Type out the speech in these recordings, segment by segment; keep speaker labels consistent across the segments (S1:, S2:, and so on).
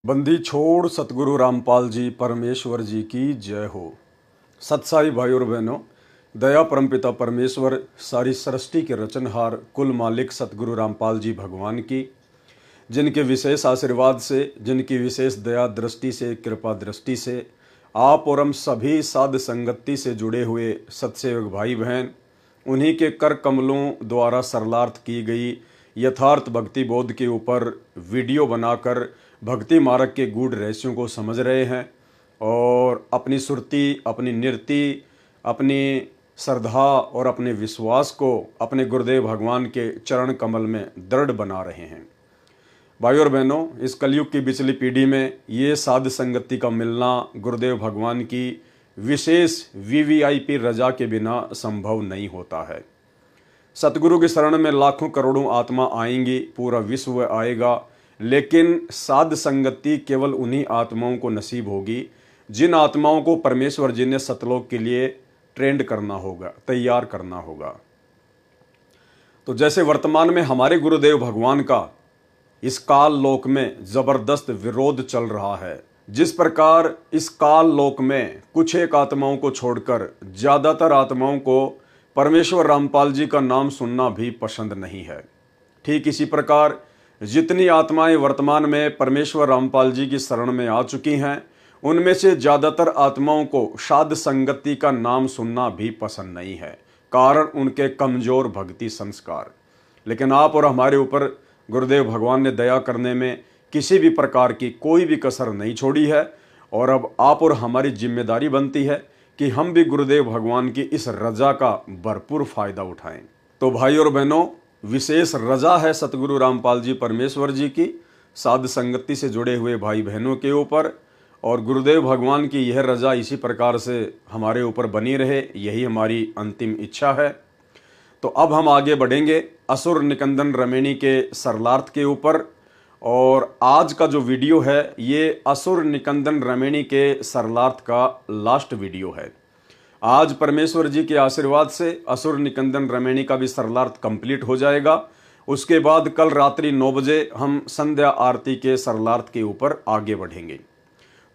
S1: बंदी छोड़ सतगुरु रामपाल जी परमेश्वर जी की जय हो। सत्साई भाई और बहनों, दया परमपिता परमेश्वर सारी सृष्टि के रचनहार कुल मालिक सतगुरु रामपाल जी भगवान की, जिनके विशेष आशीर्वाद से, जिनकी विशेष दया दृष्टि से, कृपा दृष्टि से आप और हम सभी साध संगति से जुड़े हुए सत्सेवक भाई बहन, उन्हीं के कर कमलों द्वारा सरलार्थ की गई यथार्थ भक्ति बोध के ऊपर वीडियो बनाकर भक्ति मार्ग के गूढ़ रहस्यों को समझ रहे हैं और अपनी सुरती, अपनी निरति, अपनी श्रद्धा और अपने विश्वास को अपने गुरुदेव भगवान के चरण कमल में दृढ़ बना रहे हैं। भाई और बहनों, इस कलयुग की बिचली पीढ़ी में ये साध संगति का मिलना गुरुदेव भगवान की विशेष वीवीआईपी रजा के बिना संभव नहीं होता है। सतगुरु की शरण में लाखों करोड़ों आत्मा आएंगी, पूरा विश्व आएगा, लेकिन साध संगति केवल उन्हीं आत्माओं को नसीब होगी जिन आत्माओं को परमेश्वर जी ने सतलोक के लिए ट्रेंड करना होगा, तैयार करना होगा। तो जैसे वर्तमान में हमारे गुरुदेव भगवान का इस काल लोक में जबरदस्त विरोध चल रहा है, जिस प्रकार इस काल लोक में कुछ एक आत्माओं को छोड़कर ज्यादातर आत्माओं को परमेश्वर रामपाल जी का नाम सुनना भी पसंद नहीं है, ठीक इसी प्रकार जितनी आत्माएं वर्तमान में परमेश्वर रामपाल जी की शरण में आ चुकी हैं, उनमें से ज्यादातर आत्माओं को साध संगति का नाम सुनना भी पसंद नहीं है, कारण उनके कमजोर भक्ति संस्कार। लेकिन आप और हमारे ऊपर गुरुदेव भगवान ने दया करने में किसी भी प्रकार की कोई भी कसर नहीं छोड़ी है और अब आप और हमारी जिम्मेदारी बनती है कि हम भी गुरुदेव भगवान की इस रजा का भरपूर फायदा उठाएं। तो भाई और बहनों, विशेष रजा है सतगुरु रामपाल जी परमेश्वर जी की साध संगति से जुड़े हुए भाई बहनों के ऊपर, और गुरुदेव भगवान की यह रजा इसी प्रकार से हमारे ऊपर बनी रहे, यही हमारी अंतिम इच्छा है। तो अब हम आगे बढ़ेंगे असुर निकंदन रमेणी के सरलार्थ के ऊपर, और आज का जो वीडियो है ये असुर निकंदन रमेणी के सरलार्थ का लास्ट वीडियो है। आज परमेश्वर जी के आशीर्वाद से असुर निकंदन रमेणी का भी सरलार्थ कंप्लीट हो जाएगा। उसके बाद कल रात्रि 9 बजे हम संध्या आरती के सरलार्थ के ऊपर आगे बढ़ेंगे।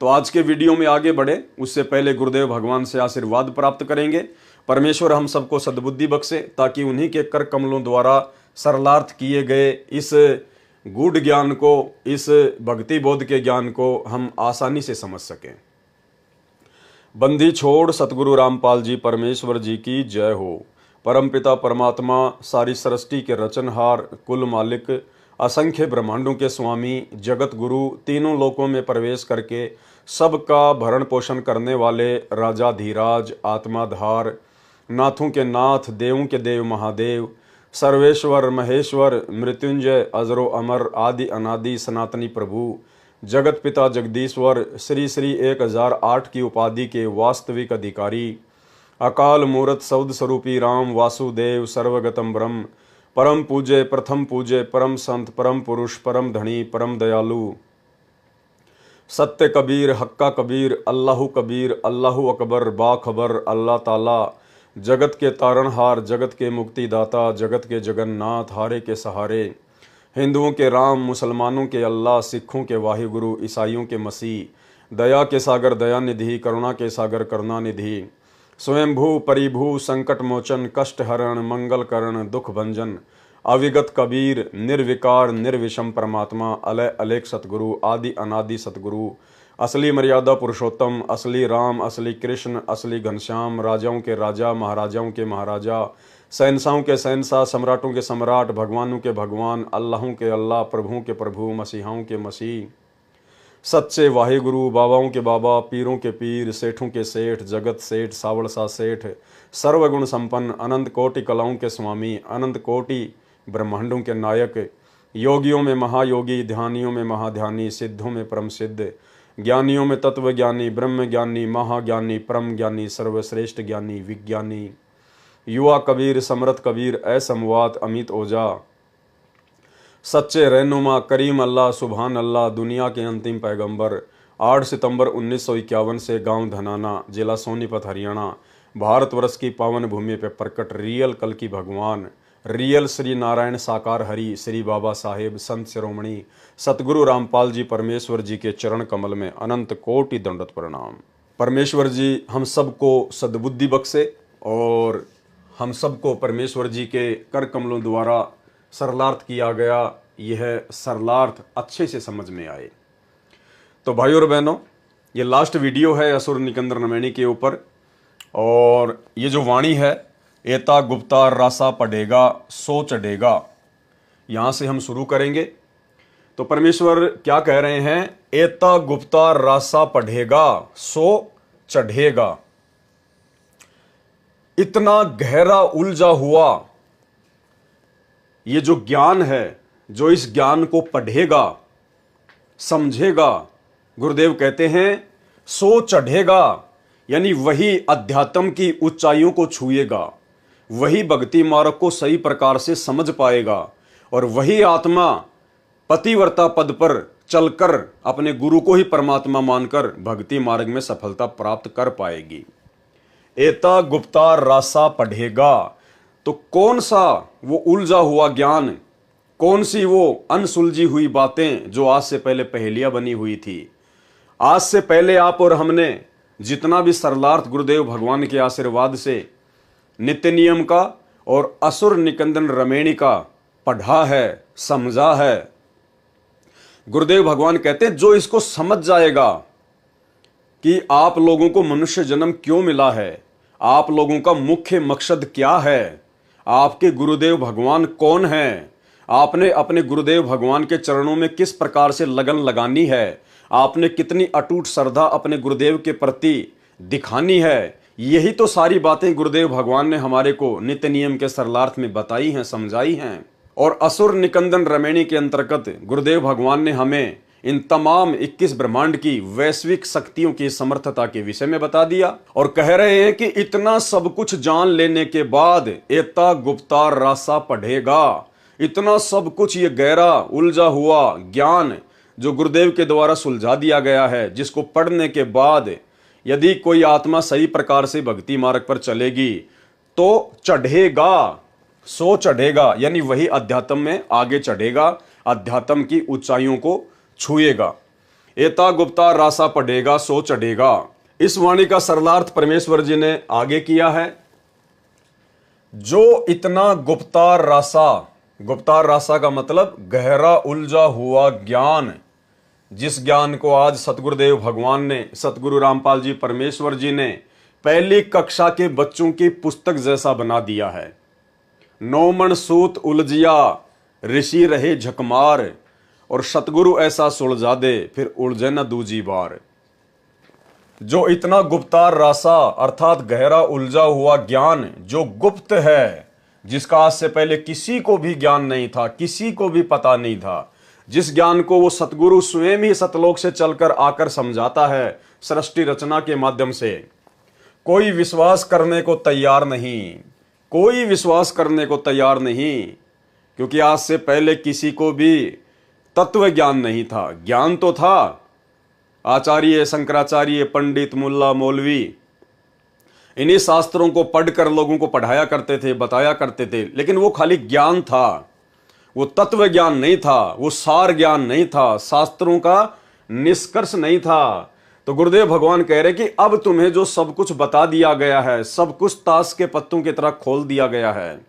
S1: तो आज के वीडियो में आगे बढ़े उससे पहले गुरुदेव भगवान से आशीर्वाद प्राप्त करेंगे। परमेश्वर हम सबको सद्बुद्धि बख्शे ताकि उन्हीं के कर कमलों द्वारा सरलार्थ किए गए इस गूढ़ ज्ञान को, इस भक्ति बोध के ज्ञान को हम आसानी से समझ सकें। बंदी छोड़ सतगुरु रामपाल जी परमेश्वर जी की जय हो। परमपिता परमात्मा सारी सृष्टि के रचनहार, कुल मालिक, असंख्य ब्रह्मांडों के स्वामी, जगत गुरु, तीनों लोकों में प्रवेश करके सबका भरण पोषण करने वाले राजाधीराज, आत्माधार, नाथों के नाथ, देवों के देव महादेव, सर्वेश्वर महेश्वर, मृत्युंजय, अजरो अमर, आदि अनादि सनातनी प्रभु, जगत पिता जगदीश्वर, श्री श्री 1008 की उपाधि के वास्तविक अधिकारी, अकाल मूर्त सौद स्वरूपी राम वासुदेव, सर्वगतम ब्रह्म, परम पूज्य, प्रथम पूज्य, परम संत, परम पुरुष, परम धनी, परम दयालु, सत्य कबीर, हक्का कबीर, अल्लाहु कबीर, अल्लाहु अकबर, बाखबर, अल्लाह ताला, जगत के तारणहार, जगत के मुक्तिदाता, जगत के जगन्नाथ, हारे के सहारे, हिंदुओं के राम, मुसलमानों के अल्लाह, सिखों के वाहिगुरु, ईसाइयों के मसीह, दया के सागर दया निधि, करुणा के सागर करुणा निधि, स्वयंभू परिभू, संकट मोचन, कष्ट हरण, मंगल करण, दुख भंजन, अविगत कबीर, निर्विकार निर्विषम परमात्मा, अलय अलेख सतगुरु, आदि अनादि सतगुरु, असली मर्यादा पुरुषोत्तम, असली राम, असली कृष्ण, असली घनश्याम, राजाओं के राजा, महाराजाओं के महाराजा, शहंशाहों के शहंशाह, सम्राटों के सम्राट, भगवानों के भगवान, अल्लाहों के अल्लाह, प्रभुओं के प्रभु, मसीहाओं के मसीह, सच्चे वाहिगुरु, बाबाओं के बाबा, पीरों के पीर, सेठों के सेठ, जगत सेठ, सावड़सा सेठ, सर्वगुण संपन्न, अनंत कोटि कलाओं के स्वामी, अनंत कोटि ब्रह्मांडों के नायक, योगियों में महायोगी, ध्यानियों में महाध्यानी, सिद्धों में परम सिद्ध, ज्ञानियों में तत्व ज्ञानी, ब्रह्म ज्ञानी, महाज्ञानी, परम ज्ञानी, सर्वश्रेष्ठ ज्ञानी, विज्ञानी, युवा कबीर, समरथ कबीर, असमवात, अमित ओझा, सच्चे रहनुमा, करीम अल्लाह, सुभान अल्लाह, दुनिया के अंतिम पैगंबर, 8 सितंबर 1951 से गांव धनाना, जिला सोनीपत, हरियाणा, भारतवर्ष की पावन भूमि पर प्रकट रियल कल की भगवान, रियल श्री नारायण साकार हरि श्री बाबा साहेब संत शिरोमणि सतगुरु रामपाल जी परमेश्वर जी के चरण कमल में अनंत कोटि दंडवत प्रणाम। परमेश्वर जी हम सबको सद्बुद्धि बख्शे और हम सबको परमेश्वर जी के कर कमलों द्वारा सरलार्थ किया गया यह सरलार्थ अच्छे से समझ में आए। तो भाइयों और बहनों, ये लास्ट वीडियो है असुर निकंदर नमैनी के ऊपर, और ये जो वाणी है एता गुप्ता रासा पढ़ेगा सो चढ़ेगा, यहाँ से हम शुरू करेंगे। तो परमेश्वर क्या कह रहे हैं? एता गुप्ता रासा पढ़ेगा सो चढ़ेगा। इतना गहरा उलझा हुआ ये जो ज्ञान है, जो इस ज्ञान को पढ़ेगा समझेगा, गुरुदेव कहते हैं सो चढ़ेगा, यानी वही अध्यात्म की ऊंचाइयों को छुएगा, वही भक्ति मार्ग को सही प्रकार से समझ पाएगा, और वही आत्मा पतिव्रता पद पर चलकर अपने गुरु को ही परमात्मा मानकर भक्ति मार्ग में सफलता प्राप्त कर पाएगी। एता गुप्ता रासा पढ़ेगा। तो कौन सा वो उलझा हुआ ज्ञान, कौन सी वो अनसुलझी हुई बातें जो आज से पहले पहेलियां बनी हुई थी। आज से पहले आप और हमने जितना भी सरलार्थ गुरुदेव भगवान के आशीर्वाद से नित्य नियम का और असुर निकंदन रमैनी का पढ़ा है, समझा है, गुरुदेव भगवान कहते हैं जो इसको समझ जाएगा कि आप लोगों को मनुष्य जन्म क्यों मिला है, आप लोगों का मुख्य मकसद क्या है, आपके गुरुदेव भगवान कौन हैं, आपने अपने गुरुदेव भगवान के चरणों में किस प्रकार से लगन लगानी है, आपने कितनी अटूट श्रद्धा अपने गुरुदेव के प्रति दिखानी है, यही तो सारी बातें गुरुदेव भगवान ने हमारे को नित्य नियम के सरलार्थ में बताई हैं, समझाई हैं। और असुर निकंदन रमैनी के अंतर्गत गुरुदेव भगवान ने हमें इन तमाम 21 ब्रह्मांड की वैश्विक शक्तियों की समर्थता के विषय में बता दिया, और कह रहे हैं कि इतना सब कुछ जान लेने के बाद एता गुप्ता रासा पढ़ेगा। इतना सब कुछ ये गहरा उलझा हुआ ज्ञान जो गुरुदेव के द्वारा सुलझा दिया गया है, जिसको पढ़ने के बाद यदि कोई आत्मा सही प्रकार से भक्ति मार्ग पर चलेगी तो चढ़ेगा, सो चढ़ेगा, यानी वही अध्यात्म में आगे चढ़ेगा, अध्यात्म की ऊंचाइयों को छुएगा। एता गुप्ता रासा पढ़ेगा सो चढ़ेगा। इस वाणी का सरलार्थ परमेश्वर जी ने आगे किया है। जो इतना गुप्ता रासा का मतलब गहरा उलझा हुआ ज्ञान, जिस ज्ञान को आज सतगुरुदेव भगवान ने, सतगुरु रामपाल जी परमेश्वर जी ने पहली कक्षा के बच्चों की पुस्तक जैसा बना दिया है। नौमन सूत उलझिया ऋषि रहे झकमार, और सतगुरु ऐसा सुलझा दे फिर उलझे न दूजी बार। जो इतना गुप्ता रासा अर्थात गहरा उलझा हुआ ज्ञान जो गुप्त है, जिसका आज से पहले किसी को भी ज्ञान नहीं था, किसी को भी पता नहीं था, जिस ज्ञान को वो सतगुरु स्वयं ही सतलोक से चलकर आकर समझाता है सृष्टि रचना के माध्यम से, कोई विश्वास करने को तैयार नहीं, कोई विश्वास करने को तैयार नहीं, क्योंकि आज से पहले किसी को भी तत्व ज्ञान नहीं था। ज्ञान तो था, आचार्य शंकराचार्य पंडित मुल्ला मौलवी इन्हीं शास्त्रों को पढ़कर लोगों को पढ़ाया करते थे, बताया करते थे, लेकिन वो खाली ज्ञान था, वो तत्व ज्ञान नहीं था, वो सार ज्ञान नहीं था, शास्त्रों का निष्कर्ष नहीं था। तो गुरुदेव भगवान कह रहे कि अब तुम्हें जो सब कुछ बता दिया गया है, सब कुछ ताश के पत्तों की तरह खोल दिया गया है,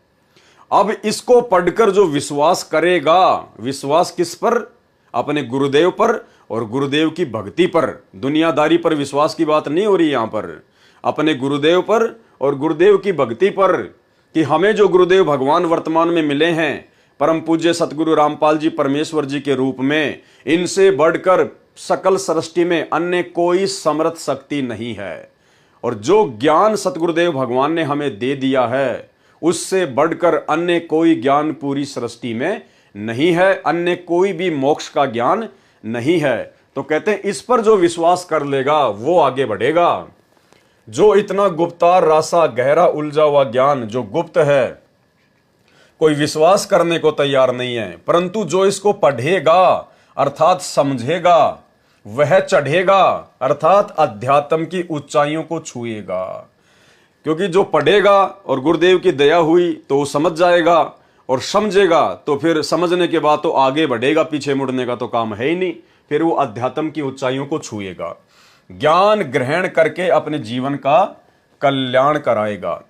S1: अब इसको पढ़कर जो विश्वास करेगा, विश्वास किस पर? अपने गुरुदेव पर और गुरुदेव की भक्ति पर। दुनियादारी पर विश्वास की बात नहीं हो रही यहां पर, अपने गुरुदेव पर और गुरुदेव की भक्ति पर, कि हमें जो गुरुदेव भगवान वर्तमान में मिले हैं परम पूज्य सतगुरु रामपाल जी परमेश्वर जी के रूप में, इनसे बढ़कर सकल सृष्टि में अन्य कोई समर्थ शक्ति नहीं है। और जो ज्ञान सतगुरुदेव भगवान ने हमें दे दिया है, उससे बढ़कर अन्य कोई ज्ञान पूरी सृष्टि में नहीं है, अन्य कोई भी मोक्ष का ज्ञान नहीं है। तो कहते हैं इस पर जो विश्वास कर लेगा वो आगे बढ़ेगा। जो इतना गुप्ता रासा गहरा उलझा हुआ ज्ञान जो गुप्त है, कोई विश्वास करने को तैयार नहीं है, परंतु जो इसको पढ़ेगा अर्थात समझेगा, वह चढ़ेगा अर्थात अध्यात्म की ऊंचाइयों को छुएगा। क्योंकि जो पढ़ेगा और गुरुदेव की दया हुई तो वो समझ जाएगा, और समझेगा तो फिर समझने के बाद तो आगे बढ़ेगा, पीछे मुड़ने का तो काम है ही नहीं। फिर वो अध्यात्म की ऊंचाइयों को छुएगा, ज्ञान ग्रहण करके अपने जीवन का कल्याण कराएगा।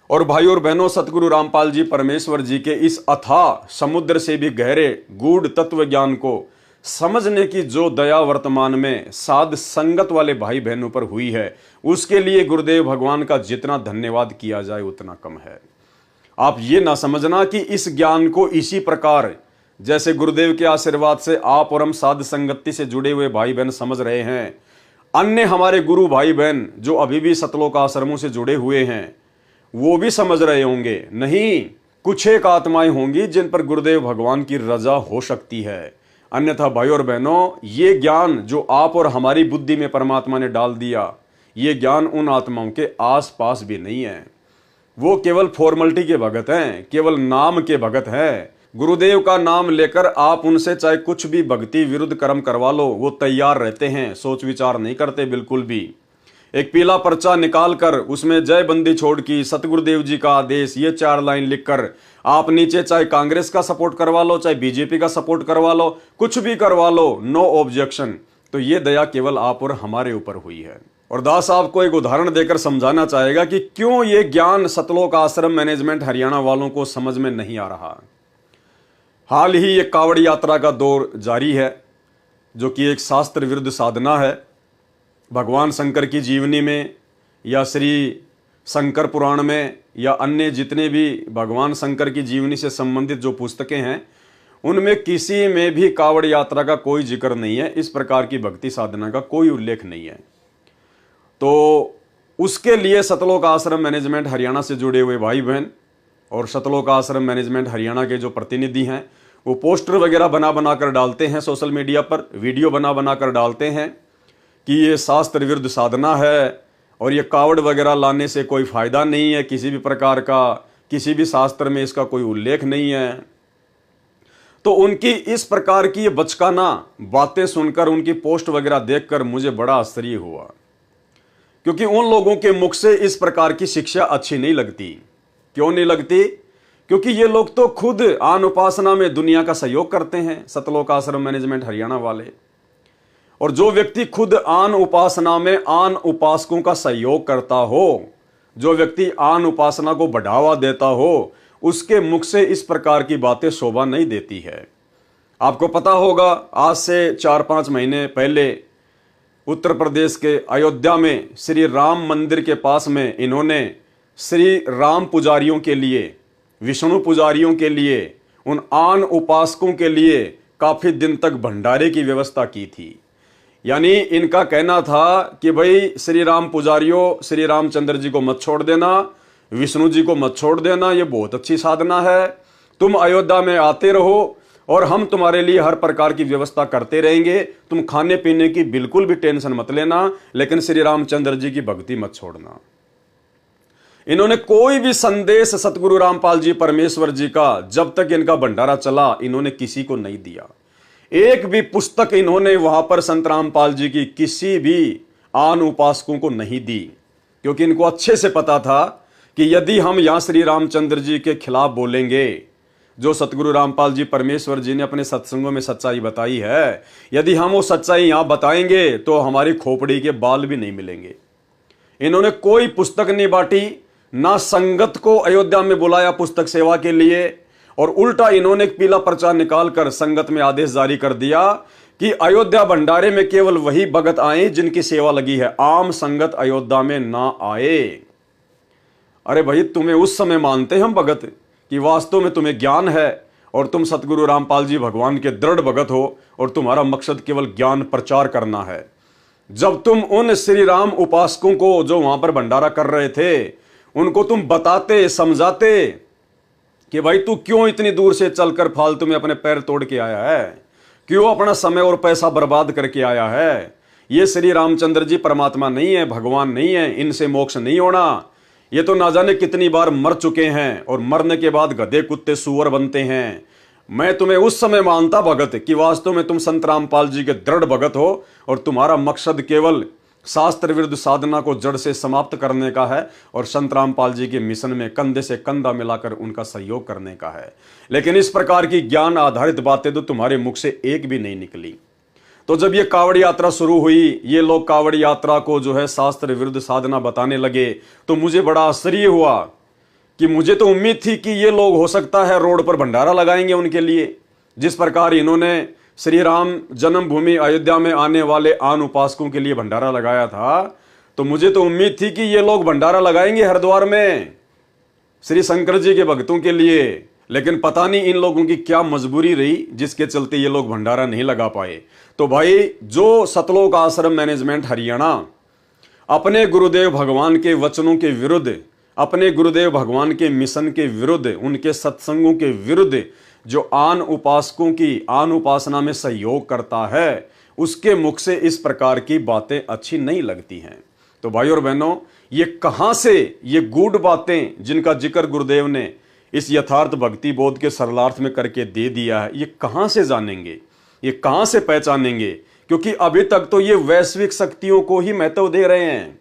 S1: और भाई और बहनों, सतगुरु रामपाल जी परमेश्वर जी के इस अथाह समुद्र से भी गहरे गूढ़ तत्व ज्ञान को समझने की जो दया वर्तमान में साध संगत वाले भाई बहनों पर हुई है, उसके लिए गुरुदेव भगवान का जितना धन्यवाद किया जाए उतना कम है। आप ये ना समझना कि इस ज्ञान को इसी प्रकार जैसे गुरुदेव के आशीर्वाद से आप और हम साध संगति से जुड़े हुए भाई बहन समझ रहे हैं, अन्य हमारे गुरु भाई बहन जो अभी भी सतलोक आश्रमों से जुड़े हुए हैं वो भी समझ रहे होंगे। नहीं, कुछ एक आत्माएं होंगी जिन पर गुरुदेव भगवान की रजा हो सकती है। अन्यथा भाई और बहनों, ये ज्ञान जो आप और हमारी बुद्धि में परमात्मा ने डाल दिया, ये ज्ञान उन आत्माओं के आसपास भी नहीं है। वो केवल फॉर्मेलिटी के भगत हैं, केवल नाम के भगत हैं। गुरुदेव का नाम लेकर आप उनसे चाहे कुछ भी भक्ति विरुद्ध कर्म करवा लो, वो तैयार रहते हैं, सोच विचार नहीं करते बिल्कुल भी। एक पीला पर्चा निकालकर उसमें जय बंदी छोड़ की सतगुरुदेव जी का आदेश, ये 4 लाइन लिखकर आप नीचे चाहे कांग्रेस का सपोर्ट करवा लो, चाहे बीजेपी का सपोर्ट करवा लो, कुछ भी करवा लो, नो ऑब्जेक्शन। तो ये दया केवल आप और हमारे ऊपर हुई है। और दास आपको एक उदाहरण देकर समझाना चाहेगा कि क्यों ये ज्ञान सतलोक आश्रम मैनेजमेंट हरियाणा वालों को समझ में नहीं आ रहा। हाल ही एक कावड़ यात्रा का दौर जारी है, जो कि एक शास्त्र विरुद्ध साधना है। भगवान शंकर की जीवनी में या श्री शंकर पुराण में या अन्य जितने भी भगवान शंकर की जीवनी से संबंधित जो पुस्तकें हैं, उनमें किसी में भी कावड़ यात्रा का कोई जिक्र नहीं है। इस प्रकार की भक्ति साधना का कोई उल्लेख नहीं है। तो उसके लिए सतलोक आश्रम मैनेजमेंट हरियाणा से जुड़े हुए भाई बहन और सतलोक आश्रम मैनेजमेंट हरियाणा के जो प्रतिनिधि हैं, वो पोस्टर वगैरह बना बना कर डालते हैं सोशल मीडिया पर, वीडियो बना बना कर डालते हैं कि ये शास्त्र विरुद्ध साधना है और ये कावड़ वगैरह लाने से कोई फायदा नहीं है किसी भी प्रकार का, किसी भी शास्त्र में इसका कोई उल्लेख नहीं है। तो उनकी इस प्रकार की ये बचकाना बातें सुनकर, उनकी पोस्ट वगैरह देखकर मुझे बड़ा आश्चर्य हुआ, क्योंकि उन लोगों के मुख से इस प्रकार की शिक्षा अच्छी नहीं लगती। क्यों नहीं लगती? क्योंकि ये लोग तो खुद आन उपासना में दुनिया का सहयोग करते हैं, सतलोक आश्रम मैनेजमेंट हरियाणा वाले। और जो व्यक्ति खुद आन उपासना में आन उपासकों का सहयोग करता हो, जो व्यक्ति आन उपासना को बढ़ावा देता हो, उसके मुख से इस प्रकार की बातें शोभा नहीं देती है। आपको पता होगा, आज से 4-5 महीने पहले उत्तर प्रदेश के अयोध्या में श्री राम मंदिर के पास में इन्होंने श्री राम पुजारियों के लिए, विष्णु पुजारियों के लिए, उन आन उपासकों के लिए काफी दिन तक भंडारे की व्यवस्था की थी। यानी इनका कहना था कि भाई श्री राम पुजारियों, श्री रामचंद्र जी को मत छोड़ देना, विष्णु जी को मत छोड़ देना, ये बहुत अच्छी साधना है, तुम अयोध्या में आते रहो और हम तुम्हारे लिए हर प्रकार की व्यवस्था करते रहेंगे, तुम खाने पीने की बिल्कुल भी टेंशन मत लेना, लेकिन श्री रामचंद्र जी की भक्ति मत छोड़ना। इन्होंने कोई भी संदेश सतगुरु रामपाल जी परमेश्वर जी का जब तक इनका भंडारा चला, इन्होंने किसी को नहीं दिया। एक भी पुस्तक इन्होंने वहां पर संत रामपाल जी की किसी भी आन उपासकों को नहीं दी, क्योंकि इनको अच्छे से पता था कि यदि हम यहां श्री रामचंद्र जी के खिलाफ बोलेंगे, जो सतगुरु रामपाल जी परमेश्वर जी ने अपने सत्संगों में सच्चाई बताई है, यदि हम वो सच्चाई यहां बताएंगे तो हमारी खोपड़ी के बाल भी नहीं मिलेंगे। इन्होंने कोई पुस्तक नहीं बांटी, ना संगत को अयोध्या में बुलाया पुस्तक सेवा के लिए, और उल्टा इन्होंने एक पीला पर्चा निकालकर संगत में आदेश जारी कर दिया कि अयोध्या भंडारे में केवल वही भगत आए जिनकी सेवा लगी है, आम संगत अयोध्या में ना आए। अरे भाई, तुम्हें उस समय मानते हम भगत कि वास्तव में तुम्हें ज्ञान है और तुम सतगुरु रामपाल जी भगवान के दृढ़ भगत हो और तुम्हारा मकसद केवल ज्ञान प्रचार करना है। जब तुम उन श्री राम उपासकों को जो वहां पर भंडारा कर रहे थे, उनको तुम बताते, समझाते कि भाई तू क्यों इतनी दूर से चलकर फालतू में अपने पैर तोड़ के आया है, क्यों अपना समय और पैसा बर्बाद करके आया है। ये श्री रामचंद्र जी परमात्मा नहीं है, भगवान नहीं है, इनसे मोक्ष नहीं होना। ये तो ना जाने कितनी बार मर चुके हैं और मरने के बाद गधे कुत्ते सुअर बनते हैं। मैं तुम्हें उस समय मानता भगत कि वास्तव में तुम संत रामपाल जी के दृढ़ भगत हो और तुम्हारा मकसद केवल शास्त्र विरुद्ध साधना को जड़ से समाप्त करने का है और संत रामपाल जी के मिशन में कंधे से कंधा मिलाकर उनका सहयोग करने का है। लेकिन इस प्रकार की ज्ञान आधारित बातें तो तुम्हारे मुख से एक भी नहीं निकली। तो जब ये कावड़ यात्रा शुरू हुई, ये लोग कावड़ यात्रा को जो है शास्त्र विरुद्ध साधना बताने लगे, तो मुझे बड़ा आश्चर्य हुआ कि मुझे तो उम्मीद थी कि ये लोग हो सकता है रोड पर भंडारा लगाएंगे उनके लिए। जिस प्रकार इन्होंने श्री राम जन्मभूमि अयोध्या में आने वाले आन उपासकों के लिए भंडारा लगाया था, तो मुझे तो उम्मीद थी कि ये लोग भंडारा लगाएंगे हरिद्वार में श्री शंकर जी के भक्तों के लिए। लेकिन पता नहीं इन लोगों की क्या मजबूरी रही जिसके चलते ये लोग भंडारा नहीं लगा पाए। तो भाई, जो सतलोक आश्रम मैनेजमेंट हरियाणा अपने गुरुदेव भगवान के वचनों के विरुद्ध, अपने गुरुदेव भगवान के मिशन के विरुद्ध, उनके सत्संगों के विरुद्ध जो आन उपासकों की आन उपासना में सहयोग करता है, उसके मुख से इस प्रकार की बातें अच्छी नहीं लगती हैं। तो भाई और बहनों, ये कहां से ये गूढ़ बातें जिनका जिक्र गुरुदेव ने इस यथार्थ भक्ति बोध के सरलार्थ में करके दे दिया है, ये कहां से जानेंगे, ये कहां से पहचानेंगे? क्योंकि अभी तक तो ये वैश्विक शक्तियों को ही महत्व दे रहे हैं।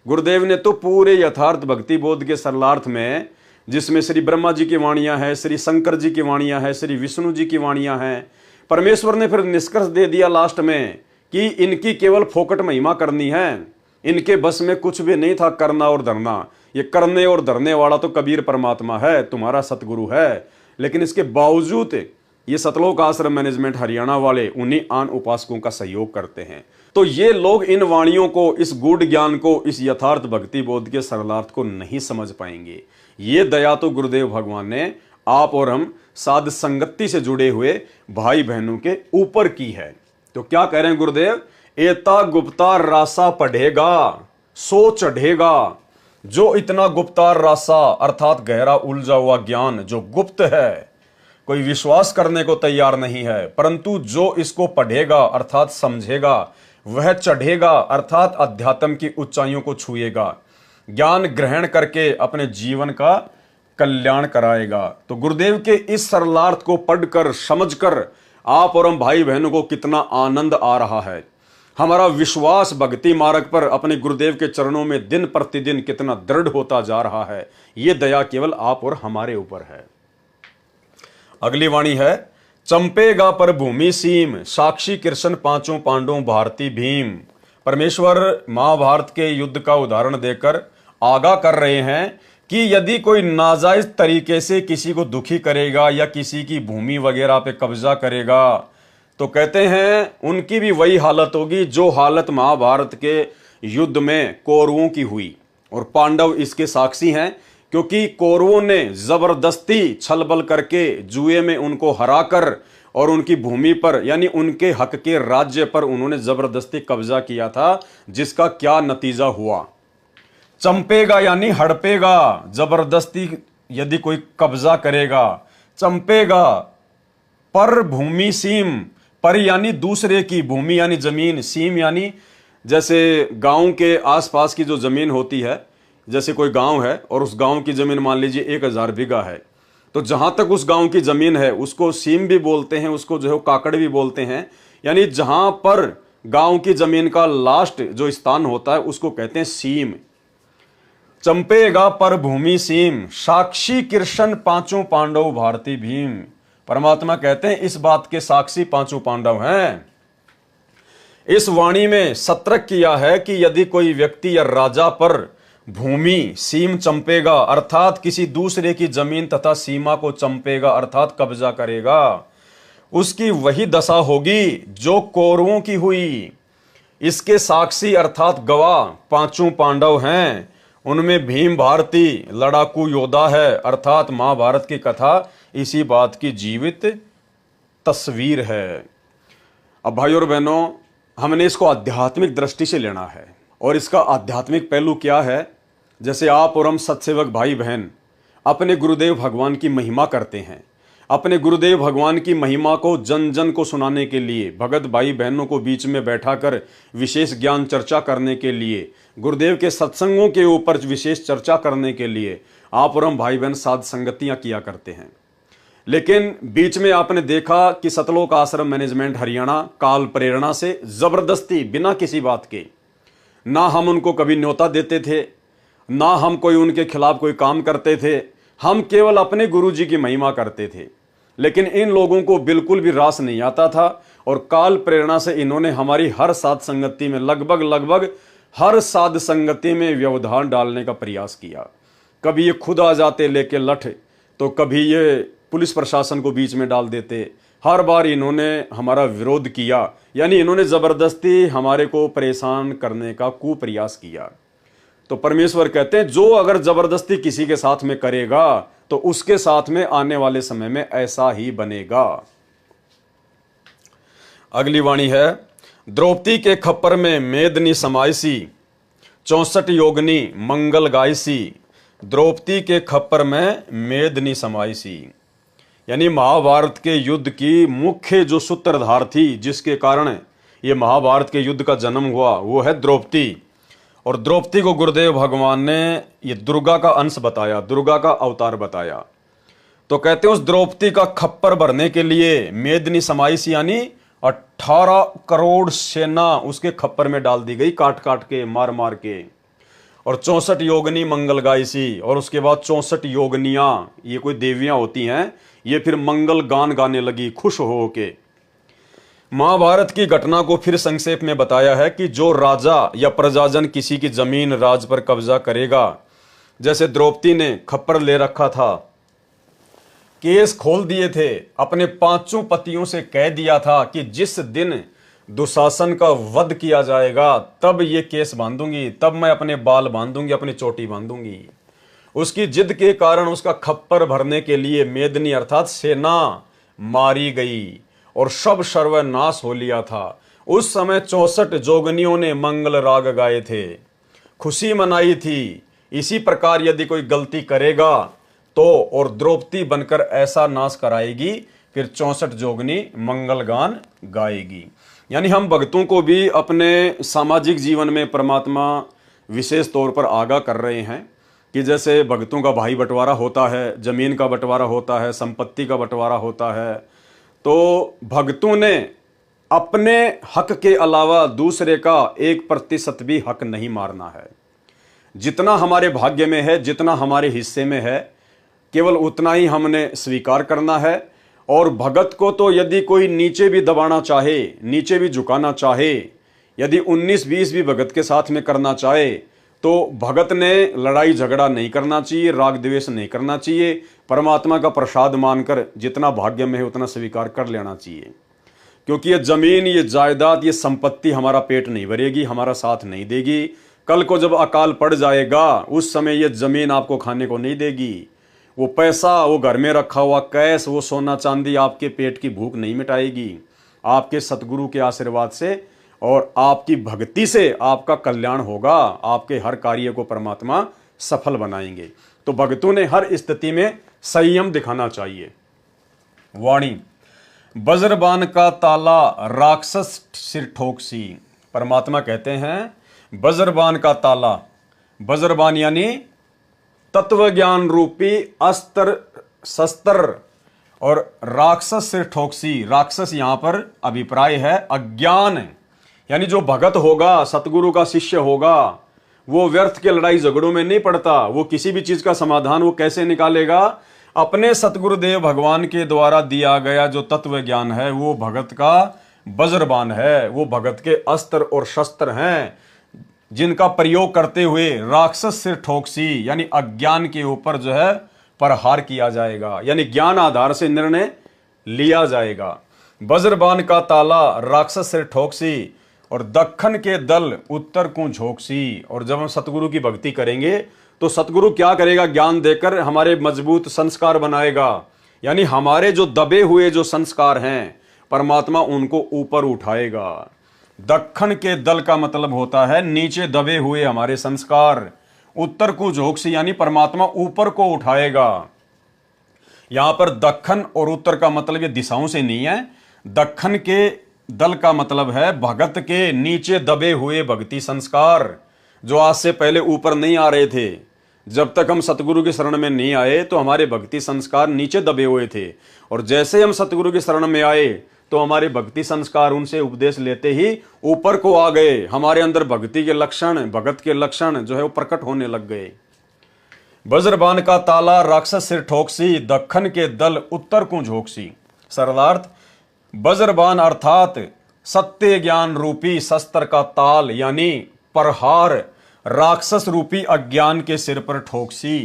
S1: गुरुदेव ने तो पूरे यथार्थ भक्ति बोध के सरलार्थ में, जिसमें श्री ब्रह्मा जी की वाणियां हैं, श्री शंकर जी की वाणियां हैं, श्री विष्णु जी की वाणियां हैं, परमेश्वर ने फिर निष्कर्ष दे दिया लास्ट में कि इनकी केवल फोकट महिमा करनी है, इनके बस में कुछ भी नहीं था करना और धरना। ये करने और धरने वाला तो कबीर परमात्मा है, तुम्हारा सतगुरु है। लेकिन इसके बावजूद ये सतलोक आश्रम मैनेजमेंट हरियाणा वाले उन्हीं आन उपासकों का सहयोग करते हैं। तो ये लोग इन वाणियों को, इस गूढ़ ज्ञान को, इस यथार्थ भक्ति बोध के सरलार्थ को नहीं समझ पाएंगे। ये दया तो गुरुदेव भगवान ने आप और हम साध संगति से जुड़े हुए भाई बहनों के ऊपर की है। तो क्या कह रहे हैं गुरुदेव? एता गुप्ता रासा पढ़ेगा सो चढ़ेगा। जो इतना गुप्तार रासा अर्थात गहरा उलझा हुआ ज्ञान जो गुप्त है, कोई विश्वास करने को तैयार नहीं है, परंतु जो इसको पढ़ेगा अर्थात समझेगा, वह चढ़ेगा अर्थात अध्यात्म की ऊंचाइयों को छुएगा, ज्ञान ग्रहण करके अपने जीवन का कल्याण कराएगा। तो गुरुदेव के इस सरलार्थ को पढ़कर समझकर आप और हम भाई बहनों को कितना आनंद आ रहा है। हमारा विश्वास भक्ति मार्ग पर अपने गुरुदेव के चरणों में दिन प्रतिदिन कितना दृढ़ होता जा रहा है। ये दया केवल आप और हमारे ऊपर है। अगली वाणी है, चंपेगा पर भूमि सीम, साक्षी कृष्ण पांचों पांडवों भारती भीम। परमेश्वर महाभारत के युद्ध का उदाहरण देकर आगाह कर रहे हैं कि यदि कोई नाजायज तरीके से किसी को दुखी करेगा या किसी की भूमि वगैरह पे कब्जा करेगा, तो कहते हैं उनकी भी वही हालत होगी जो हालत महाभारत के युद्ध में कौरवों की हुई। और पांडव इसके साक्षी हैं, क्योंकि कौरवों ने जबरदस्ती छलबल करके जुए में उनको हराकर और उनकी भूमि पर यानी उनके हक के राज्य पर उन्होंने जबरदस्ती कब्जा किया था, जिसका क्या नतीजा हुआ? चंपेगा यानी हड़पेगा, जबरदस्ती यदि कोई कब्जा करेगा। चंपेगा पर भूमि सीम, पर यानी दूसरे की, भूमि यानी जमीन, सीम यानी जैसे गांव के आसपास की जो जमीन होती है, जैसे कोई गांव है और उस गांव की जमीन मान लीजिए 1000 बीघा है, तो जहां तक उस गांव की जमीन है उसको सीम भी बोलते हैं, उसको जो है काकड़ भी बोलते हैं। यानी जहां पर गांव की जमीन का लास्ट जो स्थान होता है उसको कहते हैं सीम। चंपेगा पर भूमि सीम, साक्षी कृष्ण पांचों पांडव भारती भीम। परमात्मा कहते हैं इस बात के साक्षी पांचों पांडव हैं। इस वाणी में सतर्क किया है कि यदि कोई व्यक्ति या राजा पर भूमि सीम चंपेगा अर्थात किसी दूसरे की जमीन तथा सीमा को चंपेगा अर्थात कब्जा करेगा, उसकी वही दशा होगी जो कौरवों की हुई। इसके साक्षी अर्थात गवाह पांचों पांडव हैं। उनमें भीम भारती लड़ाकू योद्धा है, अर्थात महाभारत की कथा इसी बात की जीवित तस्वीर है। अब भाई और बहनों, हमने इसको आध्यात्मिक दृष्टि से लेना है। और इसका आध्यात्मिक पहलू क्या है? जैसे आप और हम सत्सेवक भाई बहन अपने गुरुदेव भगवान की महिमा करते हैं, अपने गुरुदेव भगवान की महिमा को जन जन को सुनाने के लिए, भगत भाई बहनों को बीच में बैठाकर विशेष ज्ञान चर्चा करने के लिए, गुरुदेव के सत्संगों के ऊपर विशेष चर्चा करने के लिए आप और हम भाई बहन साध संगतियां किया करते हैं। लेकिन बीच में आपने देखा कि सतलोक आश्रम मैनेजमेंट हरियाणा काल प्रेरणा से जबरदस्ती बिना किसी बात के ना हम उनको कभी न्योता देते थे, ना हम कोई उनके खिलाफ कोई काम करते थे। हम केवल अपने गुरु जी की महिमा करते थे। लेकिन इन लोगों को बिल्कुल भी रास नहीं आता था और काल प्रेरणा से इन्होंने हमारी हर साध संगति में लगभग हर साध संगति में व्यवधान डालने का प्रयास किया। कभी ये खुद आ जाते लेके लठ, तो कभी ये पुलिस प्रशासन को बीच में डाल देते। हर बार इन्होंने हमारा विरोध किया, यानी इन्होंने जबरदस्ती हमारे को परेशान करने का कुप्रयास किया। तो परमेश्वर कहते हैं जो अगर जबरदस्ती किसी के साथ में करेगा तो उसके साथ में आने वाले समय में ऐसा ही बनेगा। अगली वाणी है, द्रौपदी के खप्पर में मेदनी समायसी, 64 योगनी मंगल गायसी। द्रौपदी के खप्पर में मेदनी समायसी, यानी महाभारत के युद्ध की मुख्य जो सूत्रधार थी, जिसके कारण ये महाभारत के युद्ध का जन्म हुआ, वो है द्रौपदी। और द्रौपदी को गुरुदेव भगवान ने ये दुर्गा का अंश बताया, दुर्गा का अवतार बताया। तो कहते हैं उस द्रौपदी का खप्पर भरने के लिए मेदनी समाइस, यानी 18 करोड़ सेना उसके खप्पर में डाल दी गई, काट काट के, मार मार के। और 64 योगनी मंगल गायसी, और उसके बाद 64 योगनियां, ये कोई देवियां होती हैं, ये फिर मंगल गान गाने लगी खुश हो के। महाभारत की घटना को फिर संक्षेप में बताया है कि जो राजा या प्रजाजन किसी की जमीन राज पर कब्जा करेगा, जैसे द्रौपदी ने खप्पर ले रखा था, केस खोल दिए थे, अपने 5 पतियों से कह दिया था कि जिस दिन दुशासन का वध किया जाएगा तब ये केस बांधूंगी, तब मैं अपने बाल बांधूंगी, अपनी चोटी बांधूंगी। उसकी जिद के कारण उसका खप्पर भरने के लिए मेदनी अर्थात सेना मारी गई और सब सर्वनाश हो लिया था। उस समय 64 जोगनियों ने मंगल राग गाए थे, खुशी मनाई थी। इसी प्रकार यदि कोई गलती करेगा तो और द्रौपदी बनकर ऐसा नाश कराएगी, फिर 64 जोगनी मंगल गान गाएगी। यानी हम भक्तों को भी अपने सामाजिक जीवन में परमात्मा विशेष तौर पर आगाह कर रहे हैं कि जैसे भक्तों का भाई बंटवारा होता है, जमीन का बंटवारा होता है, संपत्ति का बंटवारा होता है, तो भक्तों ने अपने हक के अलावा दूसरे का 1% भी हक नहीं मारना है। जितना हमारे भाग्य में है, जितना हमारे हिस्से में है, केवल उतना ही हमने स्वीकार करना है। और भगत को तो यदि कोई नीचे भी दबाना चाहे, नीचे भी झुकाना चाहे, यदि 19-20 भी भगत के साथ में करना चाहे, तो भगत ने लड़ाई झगड़ा नहीं करना चाहिए, राग द्वेष नहीं करना चाहिए। परमात्मा का प्रसाद मानकर जितना भाग्य में है उतना स्वीकार कर लेना चाहिए। क्योंकि ये जमीन, ये जायदाद, ये संपत्ति हमारा पेट नहीं भरेगी, हमारा साथ नहीं देगी। कल को जब अकाल पड़ जाएगा उस समय ये जमीन आपको खाने को नहीं देगी। वो पैसा, वो घर में रखा हुआ कैश, वो सोना चांदी आपके पेट की भूख नहीं मिटाएगी। आपके सतगुरु के आशीर्वाद से और आपकी भक्ति से आपका कल्याण होगा। आपके हर कार्य को परमात्मा सफल बनाएंगे। तो भक्तों ने हर स्थिति में संयम दिखाना चाहिए। वाणी, वज्रबाण का ताला राक्षस सिर ठोकसी। परमात्मा कहते हैं वज्रबाण का ताला, वज्रबाण यानी तत्व ज्ञान रूपी अस्त्र शस्त्र, और राक्षस सिर ठोकसी, राक्षस यहां पर अभिप्राय है अज्ञान। यानी जो भगत होगा, सतगुरु का शिष्य होगा, वो व्यर्थ के लड़ाई झगड़ों में नहीं पड़ता। वो किसी भी चीज का समाधान वो कैसे निकालेगा? अपने सतगुरुदेव भगवान के द्वारा दिया गया जो तत्व ज्ञान है वो भगत का वज्रबाण है, वो भगत के अस्त्र और शस्त्र हैं, जिनका प्रयोग करते हुए राक्षस सिर ठोकसी यानी अज्ञान के ऊपर जो है प्रहार किया जाएगा, यानी ज्ञान आधार से निर्णय लिया जाएगा। वज्रबाण का ताला राक्षस सिर ठोकसी, और दक्खन के दल उत्तर को झोंकसी। और जब हम सतगुरु की भक्ति करेंगे तो सतगुरु क्या करेगा? ज्ञान देकर हमारे मजबूत संस्कार बनाएगा। यानी हमारे जो दबे हुए जो संस्कार हैं परमात्मा उनको ऊपर उठाएगा। दक्खन के दल का मतलब होता है नीचे दबे हुए हमारे संस्कार। उत्तर को झोंकसी यानी परमात्मा ऊपर को उठाएगा। यहां पर दक्खन और उत्तर का मतलब ये दिशाओं से नहीं है। दक्खन के दल का मतलब है भगत के नीचे दबे हुए भक्ति संस्कार, जो आज से पहले ऊपर नहीं आ रहे थे। जब तक हम सतगुरु की शरण में नहीं आए तो हमारे भक्ति संस्कार नीचे दबे हुए थे, और जैसे हम सतगुरु की शरण में आए तो हमारे भक्ति संस्कार उनसे उपदेश लेते ही ऊपर को आ गए। हमारे अंदर भक्ति के लक्षण, भगत के लक्षण जो है वो प्रकट होने लग गए। वज्रबाण का ताला राक्षस सिर ठोकसी, दक्खन के दल उत्तर को झोंकसी। सरलार्थ, वज्रबाण अर्थात सत्य ज्ञान रूपी शस्त्र का ताल यानी प्रहार राक्षस रूपी अज्ञान के सिर पर ठोकसी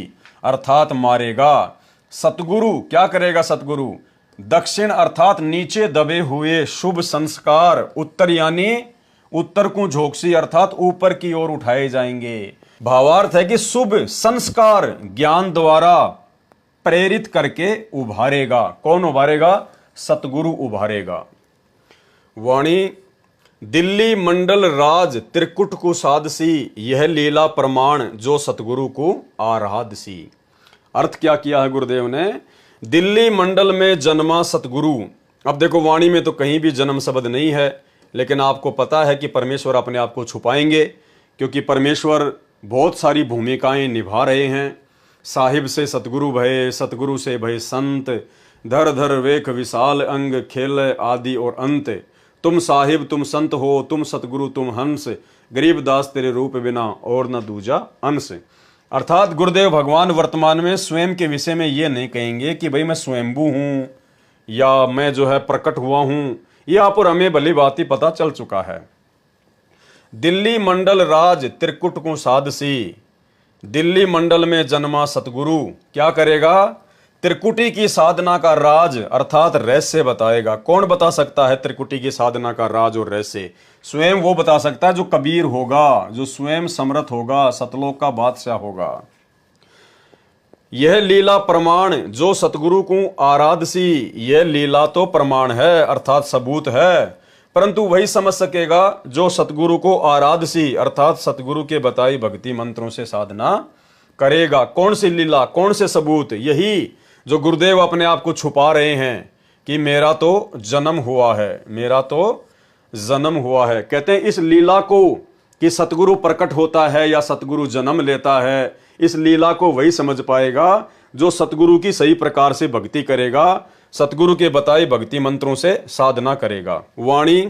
S1: अर्थात मारेगा। सतगुरु क्या करेगा? सतगुरु दक्षिण अर्थात नीचे दबे हुए शुभ संस्कार, उत्तर यानी उत्तर को झोंकसी अर्थात ऊपर की ओर उठाए जाएंगे। भावार्थ है कि शुभ संस्कार ज्ञान द्वारा प्रेरित करके उभारेगा। कौन उभारेगा? सतगुरु उभारेगा। वाणी, दिल्ली मंडल राज त्रिकुट को साधसी, यह लीला प्रमाण जो सतगुरु को आराधसी। अर्थ क्या किया है गुरुदेव ने? दिल्ली मंडल में जन्मा सतगुरु। अब देखो वाणी में तो कहीं भी जन्म शब्द नहीं है, लेकिन आपको पता है कि परमेश्वर अपने आप को छुपाएंगे, क्योंकि परमेश्वर बहुत सारी भूमिकाएं निभा रहे हैं। साहिब से सतगुरु भये, सतगुरु से भये संत, धर धर वेख विशाल अंग, खेल आदि और अंत। तुम साहिब तुम संत हो, तुम सतगुरु तुम हंस, गरीबदास तेरे रूप बिना और न दूजा अंश। अर्थात गुरुदेव भगवान वर्तमान में स्वयं के विषय में ये नहीं कहेंगे कि भाई मैं स्वयंभू हूं या मैं जो है प्रकट हुआ हूं। ये आप और हमें भली बात ही पता चल चुका है। दिल्ली मंडल राज त्रिकुट को साधसी, दिल्ली मंडल में जन्मा सतगुरु क्या करेगा? त्रिकुटी की साधना का राज अर्थात रहस्य बताएगा। कौन बता सकता है त्रिकुटी की साधना का राज और रहस्य? स्वयं वो बता सकता है जो कबीर होगा, जो स्वयं समर्थ होगा, सतलोक का बादशाह होगा। यह लीला प्रमाण जो सतगुरु को आराधसी, यह लीला तो प्रमाण है अर्थात सबूत है, परंतु वही समझ सकेगा जो सतगुरु को आराधसी अर्थात सतगुरु के बताई भक्ति मंत्रों से साधना करेगा। कौन सी लीला, कौन से सबूत? यही जो गुरुदेव अपने आप को छुपा रहे हैं कि मेरा तो जन्म हुआ है, मेरा तो जन्म हुआ है। कहते हैं इस लीला को कि सतगुरु प्रकट होता है या सतगुरु जन्म लेता है, इस लीला को वही समझ पाएगा जो सतगुरु की सही प्रकार से भक्ति करेगा, सतगुरु के बताए भक्ति मंत्रों से साधना करेगा। वाणी,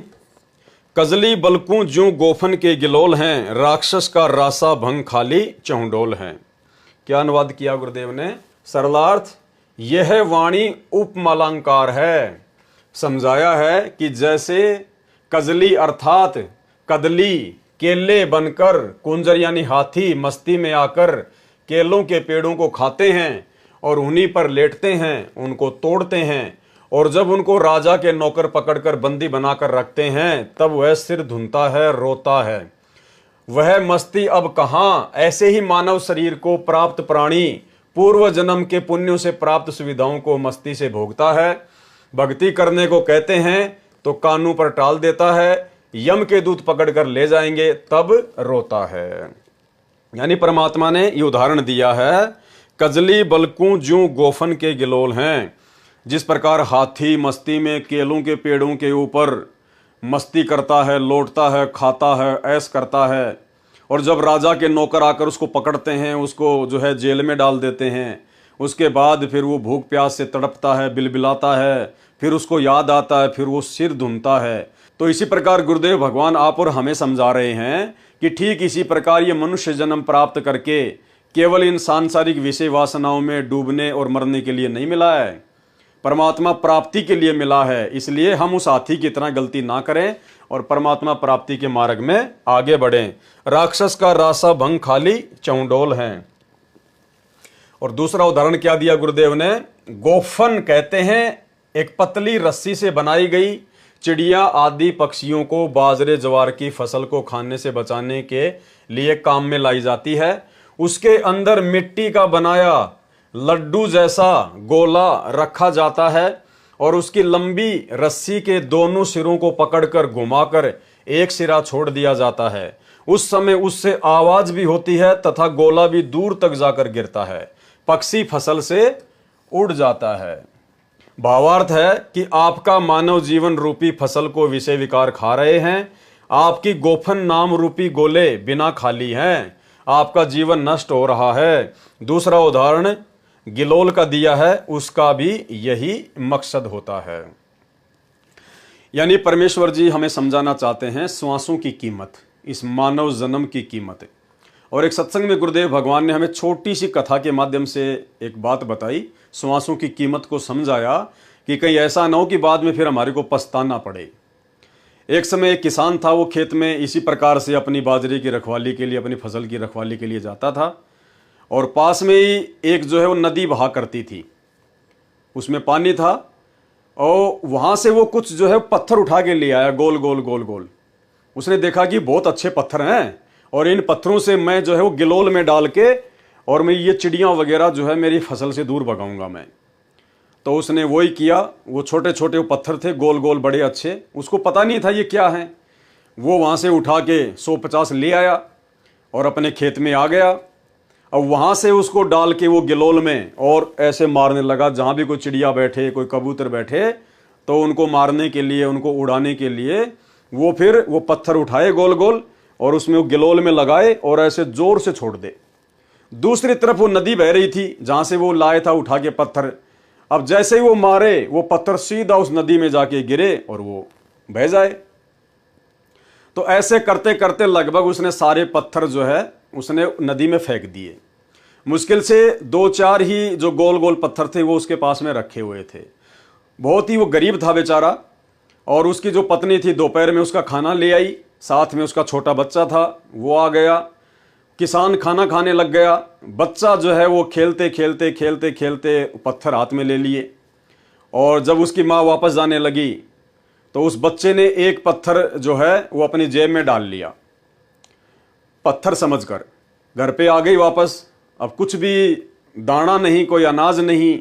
S1: कजली बलकू ज्यों गोफन के गिलोल हैं, राक्षस का रासा भंग खाली चहुंडोल हैं। क्या अनुवाद किया गुरुदेव ने? सरलार्थ, यह वाणी उपमालंकार है। समझाया है कि जैसे कजली अर्थात कदली केले बनकर, कुंजर यानी हाथी मस्ती में आकर केलों के पेड़ों को खाते हैं और उन्हीं पर लेटते हैं, उनको तोड़ते हैं, और जब उनको राजा के नौकर पकड़कर बंदी बनाकर रखते हैं तब वह सिर धुनता है, रोता है। वह मस्ती अब कहां? ऐसे ही मानव शरीर को प्राप्त प्राणी पूर्व जन्म के पुण्यों से प्राप्त सुविधाओं को मस्ती से भोगता है। भक्ति करने को कहते हैं तो कानों पर टाल देता है, यम के दूत पकड़कर ले जाएंगे तब रोता है। यानी परमात्मा ने ये उदाहरण दिया है, कजली बलकू ज्यों गोफन के गिलोल हैं। जिस प्रकार हाथी मस्ती में केलों के पेड़ों के ऊपर मस्ती करता है, लौटता है, खाता है, ऐश करता है, और जब राजा के नौकर आकर उसको पकड़ते हैं, उसको जो है जेल में डाल देते हैं, उसके बाद फिर वो भूख प्यास से तड़पता है, बिलबिलाता है, फिर उसको याद आता है, फिर वो सिर धुनता है। तो इसी प्रकार गुरुदेव भगवान आप और हमें समझा रहे हैं कि ठीक इसी प्रकार ये मनुष्य जन्म प्राप्त करके केवल इन सांसारिक विषय वासनाओं में डूबने और मरने के लिए नहीं मिला है, परमात्मा प्राप्ति के लिए मिला है। इसलिए हम उस हाथी की तरह गलती ना करें और परमात्मा प्राप्ति के मार्ग में आगे बढ़ें। राक्षस का रासा भंग खाली चौंडोल हैं। और दूसरा उदाहरण क्या दिया गुरुदेव ने? गोफन कहते हैं एक पतली रस्सी से बनाई गई चिड़िया आदि पक्षियों को बाजरे ज्वार की फसल को खाने से बचाने के लिए काम में लाई जाती है। उसके अंदर मिट्टी का बनाया लड्डू जैसा गोला रखा जाता है और उसकी लंबी रस्सी के दोनों सिरों को पकड़कर घुमाकर एक सिरा छोड़ दिया जाता है। उस समय उससे आवाज भी होती है तथा गोला भी दूर तक जाकर गिरता है, पक्षी फसल से उड़ जाता है। भावार्थ है कि आपका मानव जीवन रूपी फसल को विषय विकार खा रहे हैं, आपकी गोफन नाम रूपी गोले बिना खाली हैं, आपका जीवन नष्ट हो रहा है। दूसरा उदाहरण गिलोल का दिया है, उसका भी यही मकसद होता है। यानी परमेश्वर जी हमें समझाना चाहते हैं श्वासों की कीमत, इस मानव जन्म की कीमत। और एक सत्संग में गुरुदेव भगवान ने हमें छोटी सी कथा के माध्यम से एक बात बताई, श्वासों की कीमत को समझाया कि कहीं ऐसा ना हो कि बाद में फिर हमारे को पछताना पड़े। एक समय एक किसान था, वो खेत में इसी प्रकार से अपनी बाजरे की रखवाली के लिए, अपनी फसल की रखवाली के लिए जाता था, और पास में ही एक जो है वो नदी बहा करती थी, उसमें पानी था, और वहाँ से वो कुछ जो है पत्थर उठा के ले आया, गोल गोल गोल गोल। उसने देखा कि बहुत अच्छे पत्थर हैं, और इन पत्थरों से मैं जो है वो गिलोल में डाल के और मैं ये चिड़ियाँ वगैरह जो है मेरी फसल से दूर भगाऊंगा मैं। तो उसने वही किया। वो छोटे छोटे वो पत्थर थे, गोल गोल बड़े अच्छे, उसको पता नहीं था ये क्या है। वो वहाँ से उठा के 150 ले आया और अपने खेत में आ गया। अब वहाँ से उसको डाल के वो गिलोल में और ऐसे मारने लगा, जहाँ भी कोई चिड़िया बैठे, कोई कबूतर बैठे, तो उनको मारने के लिए, उनको उड़ाने के लिए वो फिर वो पत्थर उठाए गोल गोल और उसमें वो गिलोल में लगाए और ऐसे जोर से छोड़ दे। दूसरी तरफ वो नदी बह रही थी जहाँ से वो लाए था उठा के पत्थर। अब जैसे ही वो मारे, वो पत्थर सीधा उस नदी में जाके गिरे और वो बह जाए। तो ऐसे करते करते लगभग उसने सारे पत्थर जो है उसने नदी में फेंक दिए। मुश्किल से 2-4 ही जो गोल गोल पत्थर थे वो उसके पास में रखे हुए थे। बहुत ही वो गरीब था बेचारा। और उसकी जो पत्नी थी दोपहर में उसका खाना ले आई, साथ में उसका छोटा बच्चा था, वो आ गया। किसान खाना खाने लग गया, बच्चा जो है वो खेलते खेलते खेलते खेलते पत्थर हाथ में ले लिए। और जब उसकी माँ वापस जाने लगी तो उस बच्चे ने एक पत्थर जो है वो अपनी जेब में डाल लिया, पत्थर समझकर। घर पे आ गई वापस। अब कुछ भी दाना नहीं, कोई अनाज नहीं।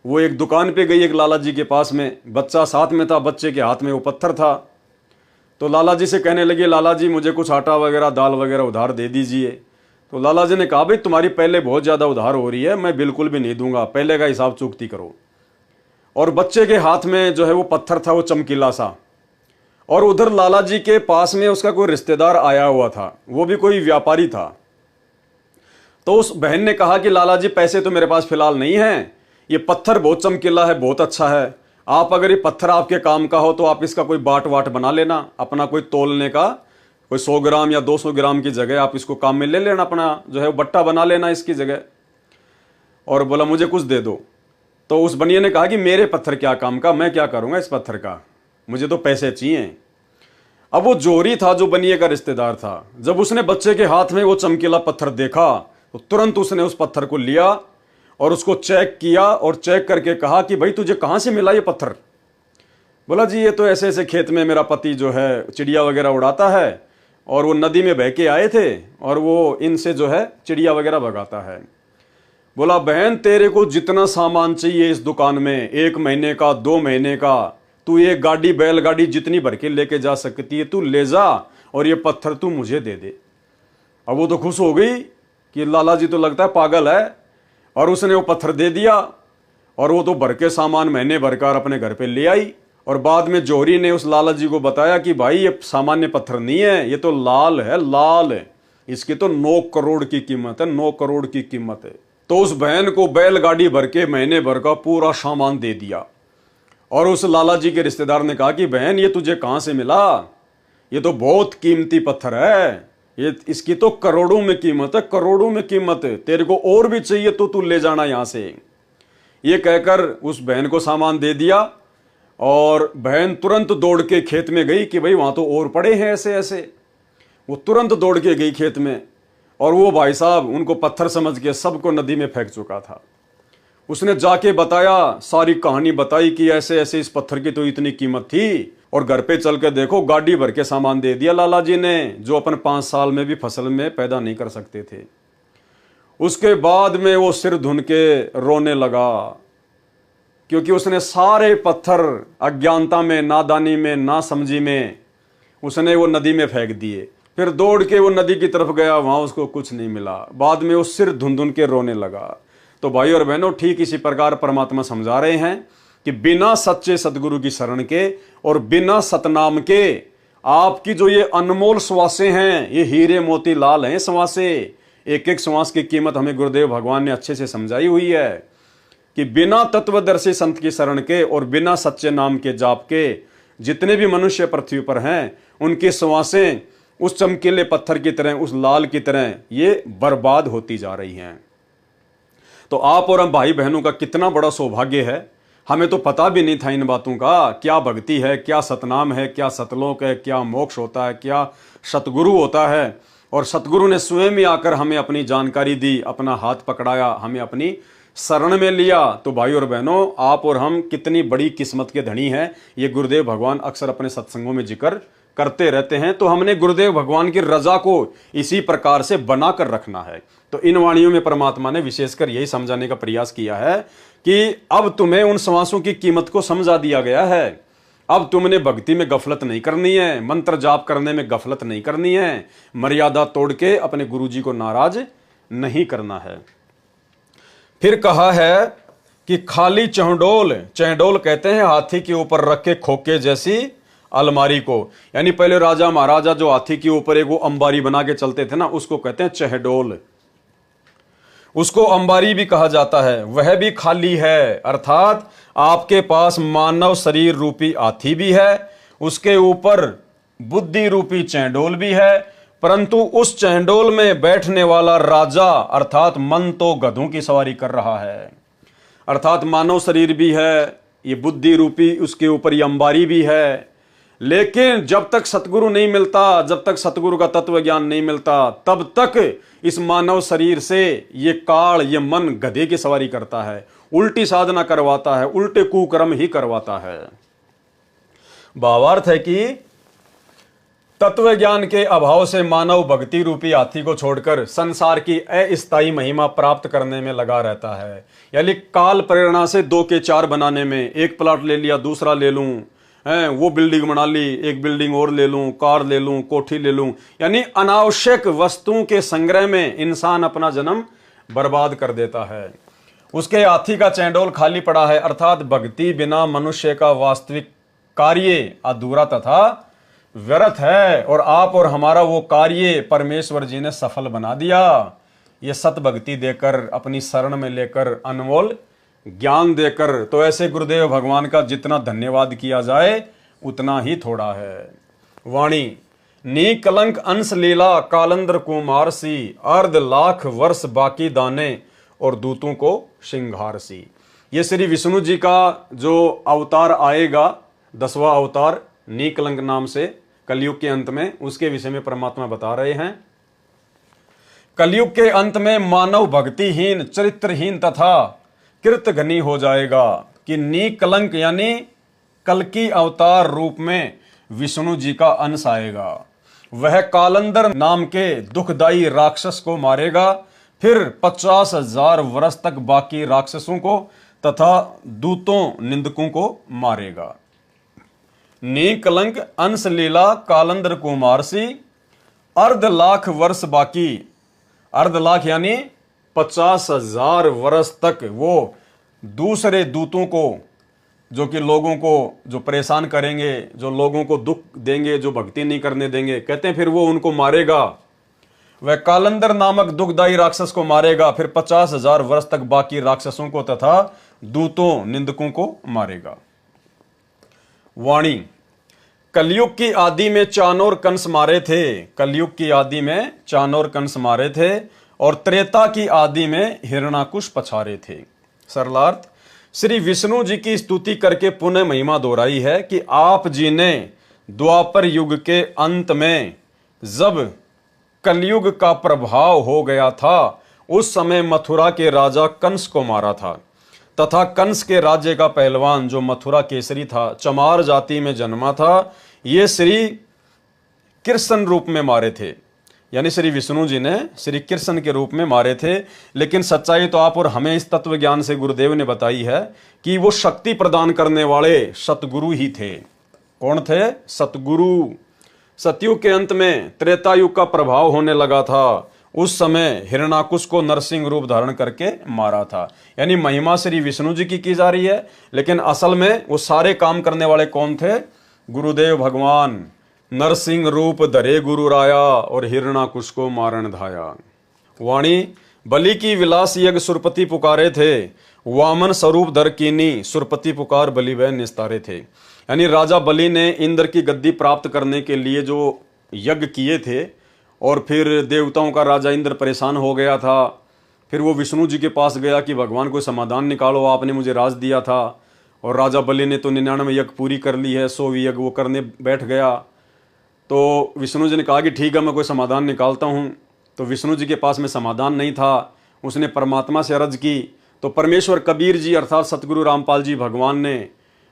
S1: वो एक दुकान पे गई, एक लाला जी के पास में, बच्चा साथ में था, बच्चे के हाथ में वो पत्थर था। तो लाला जी से कहने लगे, लाला जी मुझे कुछ आटा वगैरह, दाल वगैरह उधार दे दीजिए। तो लाला जी ने कहा, भाई तुम्हारी पहले बहुत ज़्यादा उधार हो रही है, मैं बिल्कुल भी नहीं दूंगा, पहले का हिसाब चुकती करो। और बच्चे के हाथ में जो है वो पत्थर था, वो चमकीला सा। और उधर लाला जी के पास में उसका कोई रिश्तेदार आया हुआ था, वो भी कोई व्यापारी था। तो उस बहन ने कहा कि लाला जी पैसे तो मेरे पास फिलहाल नहीं हैं, ये पत्थर बहुत चमकीला है, बहुत अच्छा है, आप अगर ये पत्थर आपके काम का हो तो आप इसका कोई बाट वाट बना लेना, अपना कोई तोलने का, कोई 100 ग्राम या 200 ग्राम की जगह आप इसको काम में ले लेना, अपना जो है बट्टा बना लेना इसकी जगह। और बोला मुझे कुछ दे दो। तो उस बनिए ने कहा कि मेरे पत्थर क्या काम का, मैं क्या करूंगा इस पत्थर का, मुझे तो पैसे चाहिए। अब वो जोरी था जो बनिए का रिश्तेदार था, जब उसने बच्चे के हाथ में वो चमकीला पत्थर देखा तो तुरंत उसने उस पत्थर को लिया और उसको चेक किया और चेक करके कहा कि भाई तुझे कहाँ से मिला ये पत्थर। बोला जी ये तो ऐसे ऐसे खेत में मेरा पति जो है चिड़िया वगैरह उड़ाता है और वो नदी में बह के आए थे और वो इनसे जो है चिड़िया वगैरह भगाता है। बोला बहन तेरे को जितना सामान चाहिए इस दुकान में, 1 महीने का, 2 महीने का, तू एक गाड़ी बैलगाड़ी जितनी भर के लेके जा सकती है तू ले जा और ये पत्थर तू मुझे दे दे। अब वो तो खुश हो गई कि लाला जी तो लगता है पागल है, और उसने वो पत्थर दे दिया और वो तो भर के सामान महीने भर कर अपने घर पे ले आई। और बाद में जोहरी ने उस लाला जी को बताया कि भाई ये सामान्य पत्थर नहीं है, ये तो लाल है, लाल है, इसकी तो 9 करोड़ की कीमत है, 9 करोड़ की कीमत है। तो उस बहन को बैलगाड़ी भर के महीने भर का पूरा सामान दे दिया। और उस लाला जी के रिश्तेदार ने कहा कि बहन ये तुझे कहाँ से मिला, ये तो बहुत कीमती पत्थर है, ये इसकी तो करोड़ों में कीमत है, करोड़ों में कीमत है, तेरे को और भी चाहिए तो तू ले जाना यहां से। ये कहकर उस बहन को सामान दे दिया और बहन तुरंत दौड़ के खेत में गई कि भाई वहां तो और पड़े हैं ऐसे ऐसे। वो तुरंत दौड़ के गई खेत में और वो भाई साहब उनको पत्थर समझ के सबको नदी में फेंक चुका था। उसने जाके बताया, सारी कहानी बताई कि ऐसे ऐसे इस पत्थर की तो इतनी कीमत थी, और घर पे चल के देखो गाड़ी भर के सामान दे दिया लाला जी ने, जो अपन 5 साल में भी फसल में पैदा नहीं कर सकते थे। उसके बाद में वो सिर धुन के रोने लगा क्योंकि उसने सारे पत्थर अज्ञानता में, नादानी में, ना समझी में उसने वो नदी में फेंक दिए। फिर दौड़ के वो नदी की तरफ गया, वहां उसको कुछ नहीं मिला। बाद में वो सिर धुन धुन के रोने लगा। तो भाई और बहनों ठीक इसी प्रकार परमात्मा समझा रहे हैं कि बिना सच्चे सदगुरु की शरण के और बिना सतनाम के आपकी जो ये अनमोल श्वासें हैं, ये हीरे मोती लाल हैं श्वासें। एक एक श्वास की कीमत हमें गुरुदेव भगवान ने अच्छे से समझाई हुई है कि बिना तत्वदर्शी संत की शरण के और बिना सच्चे नाम के जाप के जितने भी मनुष्य पृथ्वी पर हैं उनकी श्वासें उस चमकीले पत्थर की तरह, उस लाल की तरह ये बर्बाद होती जा रही हैं। तो आप और हम भाई बहनों का कितना बड़ा सौभाग्य है, हमें तो पता भी नहीं था इन बातों का, क्या भक्ति है, क्या सतनाम है, क्या सतलोक है, क्या मोक्ष होता है, क्या सतगुरु होता है। और सतगुरु ने स्वयं ही आकर हमें अपनी जानकारी दी, अपना हाथ पकड़ाया, हमें अपनी शरण में लिया। तो भाई और बहनों, आप और हम कितनी बड़ी किस्मत के धनी हैं, ये गुरुदेव भगवान अक्सर अपने सत्संगों में जिक्र करते रहते हैं। तो हमने गुरुदेव भगवान की रजा को इसी प्रकार से बनाकर रखना है। तो इन वाणियों में परमात्मा ने विशेषकर यही समझाने का प्रयास किया है कि अब तुम्हें उन श्वासों की कीमत को समझा दिया गया है। अब तुमने भक्ति में गफलत नहीं करनी है, मंत्र जाप करने में गफलत नहीं करनी है, मर्यादा तोड़ के अपने गुरुजी को नाराज नहीं करना है। फिर कहा है कि खाली चहडोल, चहडोल कहते हैं हाथी के ऊपर रख के खोके जैसी अलमारी को, यानी पहले राजा महाराजा जो हाथी के ऊपर एक वो अंबारी बना के चलते थे ना, उसको कहते हैं चहडोल। उसको अंबारी भी कहा जाता है, वह भी खाली है। अर्थात आपके पास मानव शरीर रूपी हाथी भी है, उसके ऊपर बुद्धि रूपी चहडोल भी है, परंतु उस चहडोल में बैठने वाला राजा अर्थात मन तो गधों की सवारी कर रहा है। अर्थात मानव शरीर भी है, ये बुद्धि रूपी उसके ऊपर ये अंबारी भी है, लेकिन जब तक सतगुरु नहीं मिलता, जब तक सतगुरु का तत्व ज्ञान नहीं मिलता, तब तक इस मानव शरीर से ये काल, ये मन गधे की सवारी करता है, उल्टी साधना करवाता है, उल्टे कुकर्म ही करवाता है। भावार्थ है कि तत्व ज्ञान के अभाव से मानव भक्ति रूपी हाथी को छोड़कर संसार की अस्थायी महिमा प्राप्त करने में लगा रहता है। यानी काल प्रेरणा से 2 के 4 बनाने में, एक प्लॉट ले लिया दूसरा ले लूं, वो बिल्डिंग बना ली, एक बिल्डिंग और ले लूं, कार ले लूं, कोठी ले लूं, यानी अनावश्यक वस्तुओं के संग्रह में इंसान अपना जन्म बर्बाद कर देता है। उसके हाथी का चैंडोल खाली पड़ा है, अर्थात भक्ति बिना मनुष्य का वास्तविक कार्य अधूरा तथा व्यर्थ है। और आप और हमारा वो कार्य परमेश्वर जी ने सफल बना दिया, ये सत भक्ति देकर, अपनी शरण में लेकर, अनमोल ज्ञान देकर। तो ऐसे गुरुदेव भगवान का जितना धन्यवाद किया जाए उतना ही थोड़ा है। वाणी नी कलंक अंश लीला कालंद्र कुमार सी, अर्ध लाख वर्ष बाकी दाने और दूतों को श्रृंगार सी। ये श्री विष्णु जी का जो अवतार आएगा, 10वां अवतार नी कलंक नाम से कलयुग के अंत में, उसके विषय में परमात्मा बता रहे हैं। कलयुग के अंत में मानव भक्तिहीन, चरित्रहीन तथा कृतघ्नी हो जाएगा कि नी कलंक यानी कल की अवतार रूप में विष्णु जी का अंश आएगा। वह कालंदर नाम के दुखदाई राक्षस को मारेगा, फिर 50,000 वर्ष तक बाकी राक्षसों को तथा दूतों निंदकों को मारेगा। नी कलंक अंश लीला कालंदर कुमारसी, अर्ध लाख वर्ष बाकी, अर्ध लाख यानी 50,000 वर्ष तक वो दूसरे दूतों को, जो कि लोगों को जो परेशान करेंगे, जो लोगों को दुख देंगे, जो भक्ति नहीं करने देंगे, कहते हैं फिर वो उनको मारेगा। वह कालंदर नामक दुखदाई राक्षस को मारेगा, फिर 50,000 वर्ष तक बाकी राक्षसों को तथा दूतों निंदकों को मारेगा। वाणी कलयुग की आदि में चाणोर कंस मारे थे, कलयुग की आदि में चाणोर कंस मारे थे और त्रेता की आदि में हिरणाकुश पछारे थे। सरलार्थ श्री विष्णु जी की स्तुति करके पुनः महिमा दोहराई है कि आप जी ने द्वापर युग के अंत में जब कलयुग का प्रभाव हो गया था, उस समय मथुरा के राजा कंस को मारा था तथा कंस के राज्य का पहलवान जो मथुरा केसरी था, चमार जाति में जन्मा था, ये श्री कृष्ण रूप में मारे थे। यानी श्री विष्णु जी ने श्री कृष्ण के रूप में मारे थे। लेकिन सच्चाई तो आप और हमें इस तत्व ज्ञान से गुरुदेव ने बताई है कि वो शक्ति प्रदान करने वाले सतगुरु ही थे। कौन थे? सतगुरु। सतयुग के अंत में त्रेता युग का प्रभाव होने लगा था, उस समय हिरणाकुश को नरसिंह रूप धारण करके मारा था। यानी महिमा श्री विष्णु जी की जा रही है, लेकिन असल में वो सारे काम करने वाले कौन थे? गुरुदेव भगवान। नरसिंह रूप धरे गुरु राया और हिरणाकुश को मारण धाया। वाणी बलि की विलास यज्ञ सुरपति पुकारे थे, वामन स्वरूप धर कीनी सुरपति पुकार बलि वह निस्तारे थे। यानी राजा बलि ने इंद्र की गद्दी प्राप्त करने के लिए जो यज्ञ किए थे, और फिर देवताओं का राजा इंद्र परेशान हो गया था। फिर वो विष्णु जी के पास गया कि भगवान कोई समाधान निकालो, आपने मुझे राज दिया था। और राजा बलि ने तो 99 यज्ञ पूरी कर ली है, 100वीं यज्ञ वो करने बैठ गया। तो विष्णु जी ने कहा कि ठीक है, मैं कोई समाधान निकालता हूँ। तो विष्णु जी के पास में समाधान नहीं था, उसने परमात्मा से अर्ज की। तो परमेश्वर कबीर जी अर्थात सतगुरु रामपाल जी भगवान ने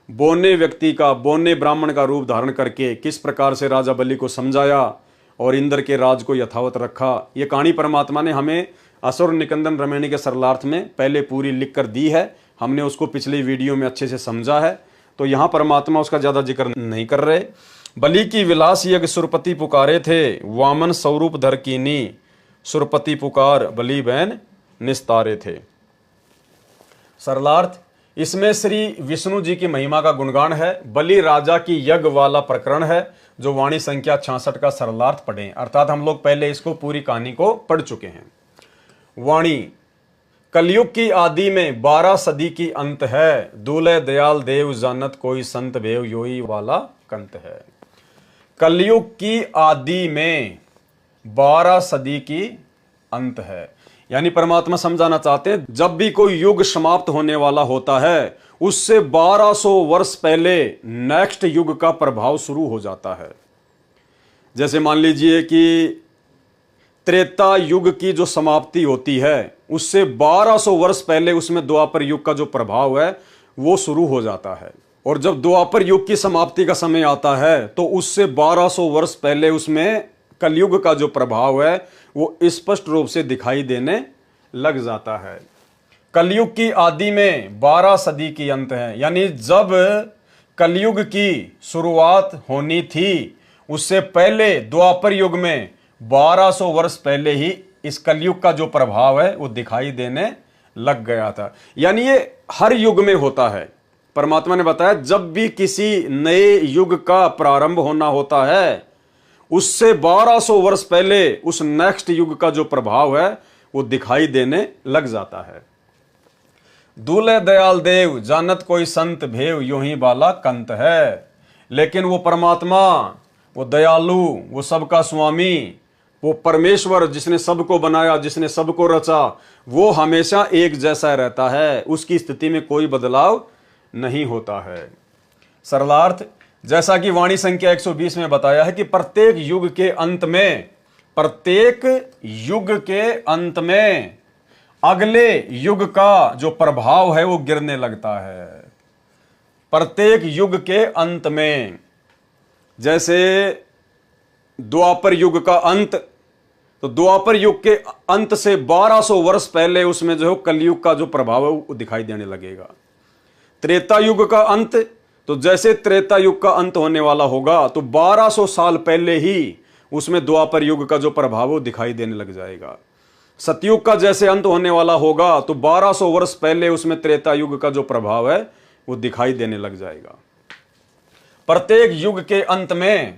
S1: बोने व्यक्ति का, बोने ब्राह्मण का रूप धारण करके किस प्रकार से राजा बलि को समझाया और इंद्र के राज को यथावत रखा। ये कहानी परमात्मा ने हमें असुर निकंदन रमणी के सरलार्थ में पहले पूरी लिख कर दी है। हमने उसको पिछली वीडियो में अच्छे से समझा है, तो यहाँ परमात्मा उसका ज़्यादा जिक्र नहीं कर रहे। बलि की विलास यज्ञ सुरपति पुकारे थे, वामन स्वरूप धर कीनी, सुरपति पुकार बलि बैन निस्तारे थे। सरलार्थ, इसमें श्री विष्णु जी की महिमा का गुणगान है। बलि राजा की यज्ञ वाला प्रकरण है, जो वाणी संख्या 66 का सरलार्थ पढ़ें, अर्थात हम लोग पहले इसको पूरी कहानी को पढ़ चुके हैं। वाणी, कलयुग की आदि में 12 सदी की अंत है, दूल्हे दयाल देव जानत कोई संत भेव योई वाला कंत है। कलयुग की आदि में 12 सदी की अंत है, यानी परमात्मा समझाना चाहते हैं जब भी कोई युग समाप्त होने वाला होता है, उससे 1200 वर्ष पहले नेक्स्ट युग का प्रभाव शुरू हो जाता है। जैसे मान लीजिए कि त्रेता युग की जो समाप्ति होती है, उससे 1200 वर्ष पहले उसमें द्वापर युग का जो प्रभाव है वो शुरू हो जाता है। और जब द्वापर युग की समाप्ति का समय आता है, तो उससे 1200 वर्ष पहले उसमें कलयुग का जो प्रभाव है वो स्पष्ट रूप से दिखाई देने लग जाता है। कलयुग की आदि में 12 सदी की अंत है, यानी जब कलयुग की शुरुआत होनी थी, उससे पहले द्वापर युग में 1200 वर्ष पहले ही इस कलयुग का जो प्रभाव है वो दिखाई देने लग गया था। यानी ये हर युग में होता है। परमात्मा ने बताया जब भी किसी नए युग का प्रारंभ होना होता है, उससे 1200 वर्ष पहले उस नेक्स्ट युग का जो प्रभाव है वो दिखाई देने लग जाता है। दूल्हे दयाल देव जानत कोई संत भेव यूं ही बाला कंत है। लेकिन वो परमात्मा, वो दयालु, वो सबका स्वामी, वो परमेश्वर जिसने सबको बनाया, जिसने सबको रचा, वो हमेशा एक जैसा रहता है, उसकी स्थिति में कोई बदलाव नहीं होता है। सरलार्थ, जैसा कि वाणी संख्या 120 में बताया है कि प्रत्येक युग के अंत में अगले युग का जो प्रभाव है वो गिरने लगता है। प्रत्येक युग के अंत में, जैसे द्वापर युग का अंत, तो द्वापर युग के अंत से 1200 वर्ष पहले उसमें जो है कलयुग का जो प्रभाव है वो दिखाई देने लगेगा। त्रेता युग का अंत, तो जैसे त्रेता युग का अंत होने वाला होगा तो 1200 साल पहले ही उसमें द्वापर युग का जो प्रभाव वो दिखाई देने लग जाएगा। सतयुग का जैसे अंत होने वाला होगा तो 1200 वर्ष पहले उसमें त्रेता युग का जो प्रभाव है वो दिखाई देने लग जाएगा। प्रत्येक युग के अंत में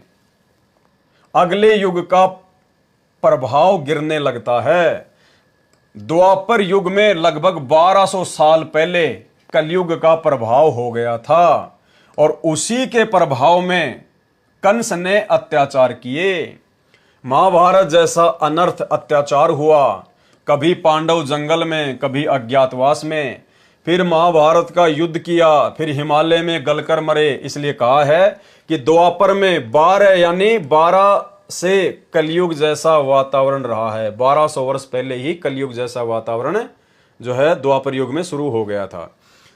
S1: अगले युग का प्रभाव गिरने लगता है। द्वापर युग में लगभग 1200 साल पहले कलयुग का प्रभाव हो गया था और उसी के प्रभाव में कंस ने अत्याचार किए। महाभारत जैसा अनर्थ अत्याचार हुआ, कभी पांडव जंगल में, कभी अज्ञातवास में, फिर महाभारत का युद्ध किया, फिर हिमालय में गलकर मरे। इसलिए कहा है कि द्वापर में 12 यानी 12 से कलयुग जैसा वातावरण रहा है। 1200 वर्ष पहले ही कलयुग जैसा वातावरण जो है द्वापर युग में शुरू हो गया था,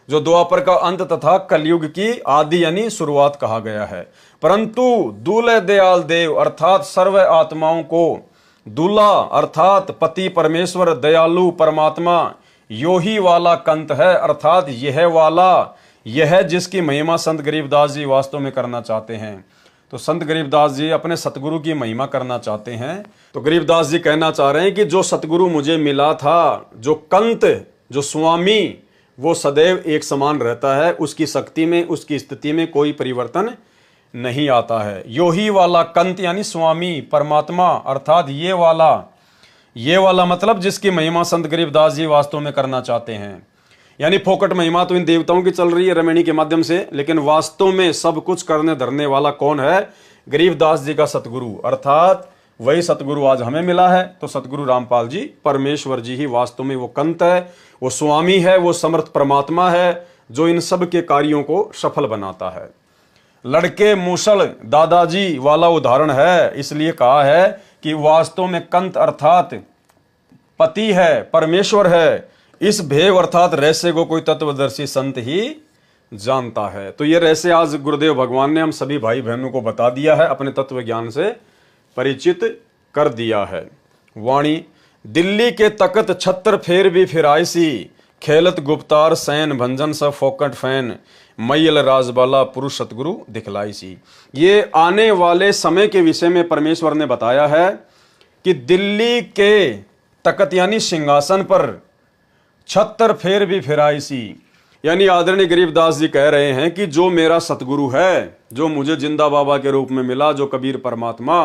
S1: जो द्वापर का अंत तथा कलयुग की आदि यानी शुरुआत कहा गया है। परंतु दूल्हे दयाल देव अर्थात सर्व आत्माओं को दूल्हा अर्थात पति परमेश्वर दयालु परमात्मा यो ही वाला कंत है, अर्थात यह वाला, यह जिसकी महिमा संत गरीबदास जी वास्तव में करना चाहते हैं। तो संत गरीबदास जी अपने सतगुरु की महिमा करना चाहते हैं। तो गरीबदास जी कहना चाह रहे हैं कि जो सतगुरु मुझे मिला था, जो कंत, जो स्वामी, वो सदैव एक समान रहता है, उसकी शक्ति में, उसकी स्थिति में कोई परिवर्तन नहीं आता है। यो ही वाला कंत यानी स्वामी परमात्मा, अर्थात ये वाला मतलब जिसकी महिमा संत गरीबदास जी वास्तव में करना चाहते हैं। यानी फोकट महिमा तो इन देवताओं की चल रही है रमणी के माध्यम से, लेकिन वास्तव में सब कुछ करने धरने वाला कौन है? गरीबदास जी का सतगुरु, अर्थात वही सतगुरु आज हमें मिला है। तो सतगुरु रामपाल जी परमेश्वर जी ही वास्तव में वो कंत है, वो स्वामी है, वो समर्थ परमात्मा है जो इन सब के कार्यों को सफल बनाता है। लड़के मूसल दादाजी वाला उदाहरण है, इसलिए कहा है कि वास्तव में कंत अर्थात पति है, परमेश्वर है। इस भेव अर्थात रहस्य को कोई तत्वदर्शी संत ही जानता है। तो ये रहस्य आज गुरुदेव भगवान ने हम सभी भाई बहनों को बता दिया है, अपने तत्व ज्ञान से परिचित कर दिया है। वाणी दिल्ली के तकत छत्र फेर भी फिराइसी, खेलत गुप्तार सैन भंजन स फोकट फैन, मैयल राजबाला पुरुष सतगुरु दिखलाई सी। ये आने वाले समय के विषय में परमेश्वर ने बताया है कि दिल्ली के तकत यानी सिंहासन पर छत्र फेर भी फिराई सी, यानी आदरणीय गरीबदास जी कह रहे हैं कि जो मेरा सतगुरु है, जो मुझे जिंदा बाबा के रूप में मिला, जो कबीर परमात्मा,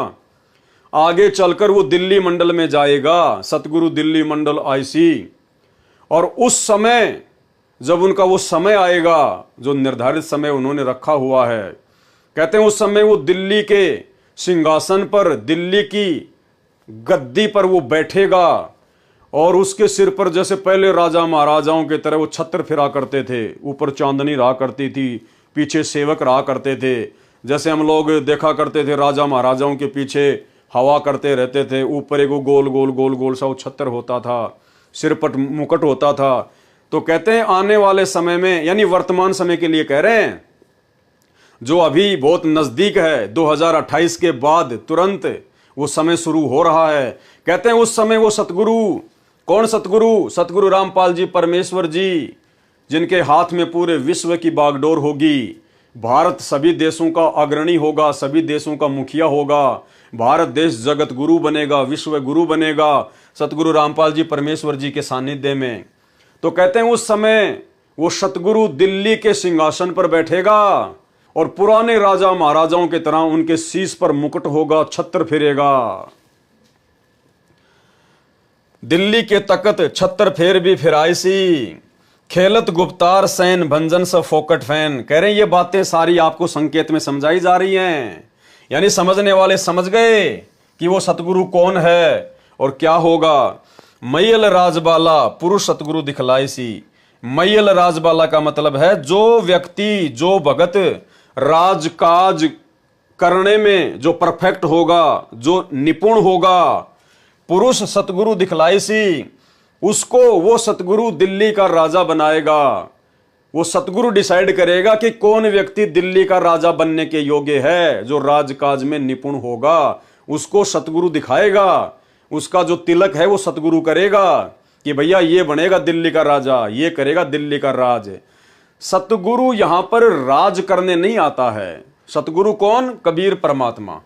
S1: आगे चलकर वो दिल्ली मंडल में जाएगा, सतगुरु दिल्ली मंडल आईसी। और उस समय जब उनका वो समय आएगा जो निर्धारित समय उन्होंने रखा हुआ है, कहते हैं उस समय वो दिल्ली के सिंहासन पर, दिल्ली की गद्दी पर वो बैठेगा और उसके सिर पर जैसे पहले राजा महाराजाओं की तरह वो छत्र फिरा करते थे, ऊपर चांदनी रहा करती थी, पीछे सेवक रहा करते थे। जैसे हम लोग देखा करते थे राजा महाराजाओं के पीछे हवा करते रहते थे, ऊपर एक गोल गोल गोल गोल सा वो छत्र होता था, सिर पर मुकुट होता था। तो कहते हैं आने वाले समय में, यानी वर्तमान समय के लिए कह रहे हैं, जो अभी बहुत नजदीक है, 2028 के बाद तुरंत वो समय शुरू हो रहा है। कहते हैं उस समय वो सतगुरु, कौन सतगुरु? सतगुरु रामपाल जी परमेश्वर जी, जिनके हाथ में पूरे विश्व की बागडोर होगी। भारत सभी देशों का अग्रणी होगा, सभी देशों का मुखिया होगा, भारत देश जगत गुरु बनेगा, विश्व गुरु बनेगा सतगुरु रामपाल जी परमेश्वर जी के सानिध्य में। तो कहते हैं उस समय वो सतगुरु दिल्ली के सिंहासन पर बैठेगा और पुराने राजा महाराजाओं की तरह उनके शीश पर मुकुट होगा, छत्र फिरेगा। दिल्ली के तकत छत्र फेर भी फिराइसी, खेलत गुप्तार सैन भंजन स फोकट फैन। कह रहे हैं ये बातें सारी आपको संकेत में समझाई जा रही हैं, यानी समझने वाले समझ गए कि वो सतगुरु कौन है और क्या होगा। मैयल राजबाला पुरुष सतगुरु दिखलाई सी। मैयल राजबाला का मतलब है जो व्यक्ति, जो भगत राजकाज करने में जो परफेक्ट होगा, जो निपुण होगा, पुरुष सतगुरु दिखलाई सी, उसको वो सतगुरु दिल्ली का राजा बनाएगा। वो सतगुरु डिसाइड करेगा कि कौन व्यक्ति दिल्ली का राजा बनने के योग्य है, जो राजकाज में निपुण होगा उसको सतगुरु दिखाएगा। उसका जो तिलक है वो सतगुरु करेगा कि भैया ये बनेगा दिल्ली का राजा, ये करेगा दिल्ली का राज। सतगुरु यहां पर राज करने नहीं आता है। सतगुरु कौन? कबीर परमात्मा।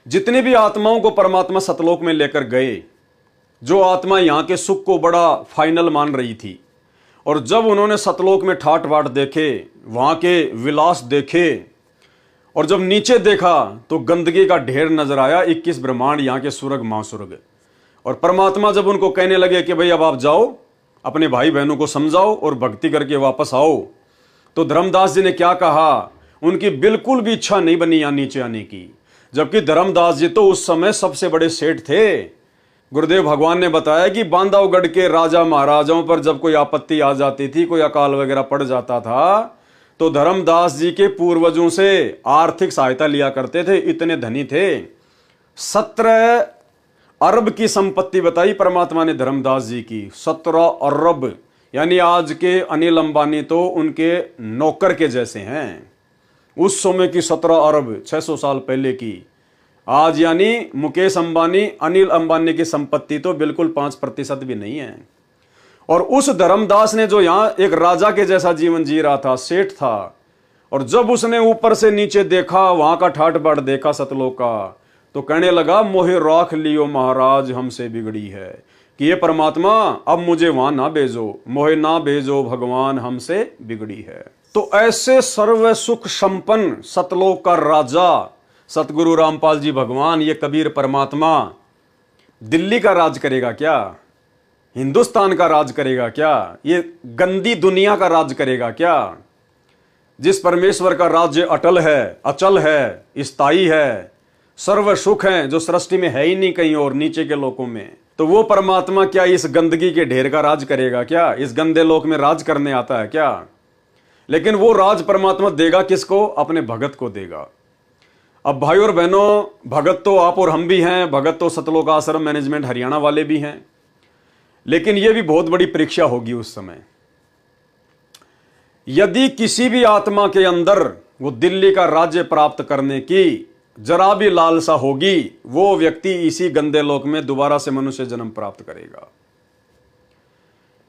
S1: जितनी भी आत्माओं को परमात्मा सतलोक में लेकर गए, जो आत्मा यहां के सुख को बड़ा फाइनल मान रही थी, और जब उन्होंने सतलोक में ठाट बाट देखे, वहां के विलास देखे, और जब नीचे देखा तो गंदगी का ढेर नजर आया, 21 ब्रह्मांड, यहाँ के सुरग महासुरग। और परमात्मा जब उनको कहने लगे कि भाई अब आप जाओ, अपने भाई बहनों को समझाओ और भक्ति करके वापस आओ, तो धर्मदास जी ने क्या कहा? उनकी बिल्कुल भी इच्छा नहीं बनी यहाँ नीचे आने की, जबकि धर्मदास जी तो उस समय सबसे बड़े सेठ थे। गुरुदेव भगवान ने बताया कि बांधवगढ़ के राजा महाराजाओं पर जब कोई आपत्ति आ जाती थी, कोई अकाल वगैरह पड़ जाता था, तो धर्मदास जी के पूर्वजों से आर्थिक सहायता लिया करते थे, इतने धनी थे। 17 अरब की संपत्ति बताई परमात्मा ने धर्मदास जी की, 17 अरब, यानी आज के अनिल अंबानी तो उनके नौकर के जैसे हैं। उस समय की 17 अरब 600 साल पहले की। आज यानी मुकेश अंबानी, अनिल अंबानी की संपत्ति तो बिल्कुल 5% भी नहीं है। और उस धर्मदास ने जो यहां एक राजा के जैसा जीवन जी रहा था, सेठ था, और जब उसने ऊपर से नीचे देखा, वहां का ठाट बाट देखा सतलोक का, तो कहने लगा मोहे राख लियो महाराज हमसे बिगड़ी है, कि ये परमात्मा अब मुझे वहां ना भेजो, मोहे ना भेजो भगवान हमसे बिगड़ी है। तो ऐसे सर्व सुख संपन्न सतलोक का राजा सतगुरु रामपाल जी भगवान, ये कबीर परमात्मा दिल्ली का राज करेगा क्या? हिंदुस्तान का राज करेगा क्या? ये गंदी दुनिया का राज करेगा क्या? जिस परमेश्वर का राज्य अटल है, अचल है, स्थायी है, सर्व सुख है, जो सृष्टि में है ही नहीं कहीं और नीचे के लोकों में, तो वो परमात्मा क्या इस गंदगी के ढेर का राज करेगा क्या? इस गंदे लोक में राज करने आता है क्या? लेकिन वो राज परमात्मा देगा किसको? अपने भगत को देगा। अब भाई और बहनों, भगत तो आप और हम भी हैं, भगत तो सतलोक आश्रम मैनेजमेंट हरियाणा वाले भी हैं, लेकिन यह भी बहुत बड़ी परीक्षा होगी उस समय। यदि किसी भी आत्मा के अंदर वो दिल्ली का राज्य प्राप्त करने की जरा भी लालसा होगी, वो व्यक्ति इसी गंदे लोक में दोबारा से मनुष्य जन्म प्राप्त करेगा।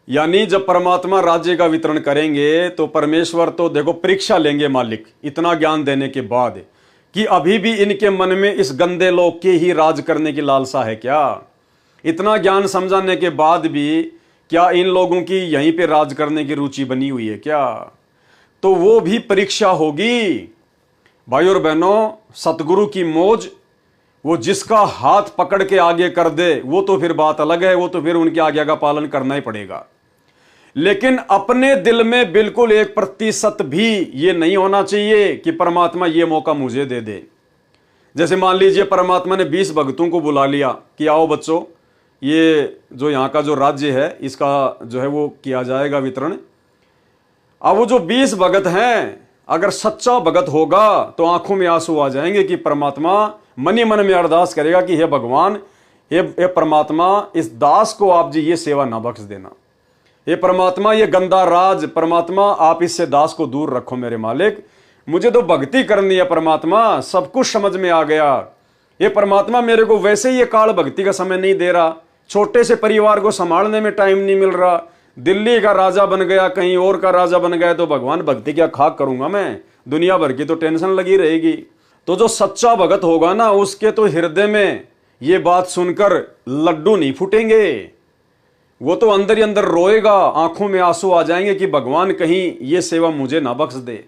S1: यानी जब परमात्मा राज्य का वितरण करेंगे तो परमेश्वर तो देखो परीक्षा लेंगे मालिक, इतना ज्ञान देने के बाद कि अभी भी इनके मन में इस गंदे लोक के ही राज करने की लालसा है क्या? इतना ज्ञान समझाने के बाद भी क्या इन लोगों की यहीं पे राज करने की रुचि बनी हुई है क्या? तो वो भी परीक्षा होगी। भाई और बहनों, सतगुरु की मौज, वो जिसका हाथ पकड़ के आगे कर दे वो तो फिर बात अलग है, वो तो फिर उनकी आज्ञा का पालन करना ही पड़ेगा। लेकिन अपने दिल में बिल्कुल 1% भी ये नहीं होना चाहिए कि परमात्मा ये मौका मुझे दे दे। जैसे मान लीजिए परमात्मा ने 20 भक्तों को बुला लिया कि आओ बच्चों, ये जो यहाँ का जो राज्य है इसका जो है वो किया जाएगा वितरण। अब वो जो 20 भगत हैं, अगर सच्चा भगत होगा तो आंखों में आंसू आ जाएंगे कि परमात्मा मन ही मन में अरदास करेगा कि हे भगवान, हे परमात्मा, इस दास को आप जी ये सेवा ना बख्श देना। हे परमात्मा, ये गंदा राज, परमात्मा आप इससे दास को दूर रखो मेरे मालिक, मुझे तो भक्ति करनी है परमात्मा, सब कुछ समझ में आ गया। ये परमात्मा मेरे को वैसे ही ये काल भक्ति का समय नहीं दे रहा, छोटे से परिवार को संभालने में टाइम नहीं मिल रहा, दिल्ली का राजा बन गया, कहीं और का राजा बन गया, तो भगवान भक्ति क्या खाक करूंगा मैं? दुनिया भर की तो टेंशन लगी रहेगी। तो जो सच्चा भगत होगा ना, उसके तो हृदय में ये बात सुनकर लड्डू नहीं फूटेंगे, वो तो अंदर ही अंदर रोएगा, आंखों में आंसू आ जाएंगे कि भगवान कहीं ये सेवा मुझे ना बख्श दे,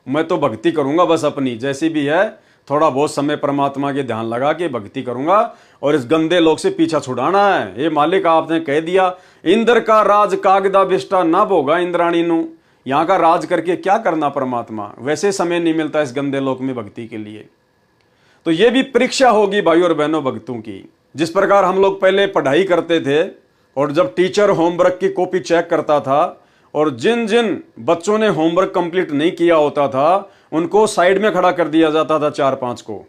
S1: मैं तो भक्ति करूंगा बस अपनी जैसी भी है, थोड़ा बहुत समय परमात्मा के ध्यान लगा के भक्ति करूंगा और इस गंदे लोक से पीछा छुड़ाना है। ये मालिक आपने कह दिया, इंद्र का राज कागदा बिष्टा न भोगा इंद्राणी नु, यहाँ का राज करके क्या करना परमात्मा? वैसे समय नहीं मिलता इस गंदे लोक में भक्ति के लिए। तो ये भी परीक्षा होगी भाई और बहनों भक्तों की। जिस प्रकार हम लोग पहले पढ़ाई करते थे और जब टीचर होमवर्क की कॉपी चेक करता था और जिन जिन बच्चों ने होमवर्क कंप्लीट नहीं किया होता था उनको साइड में खड़ा कर दिया जाता था 4-5 को,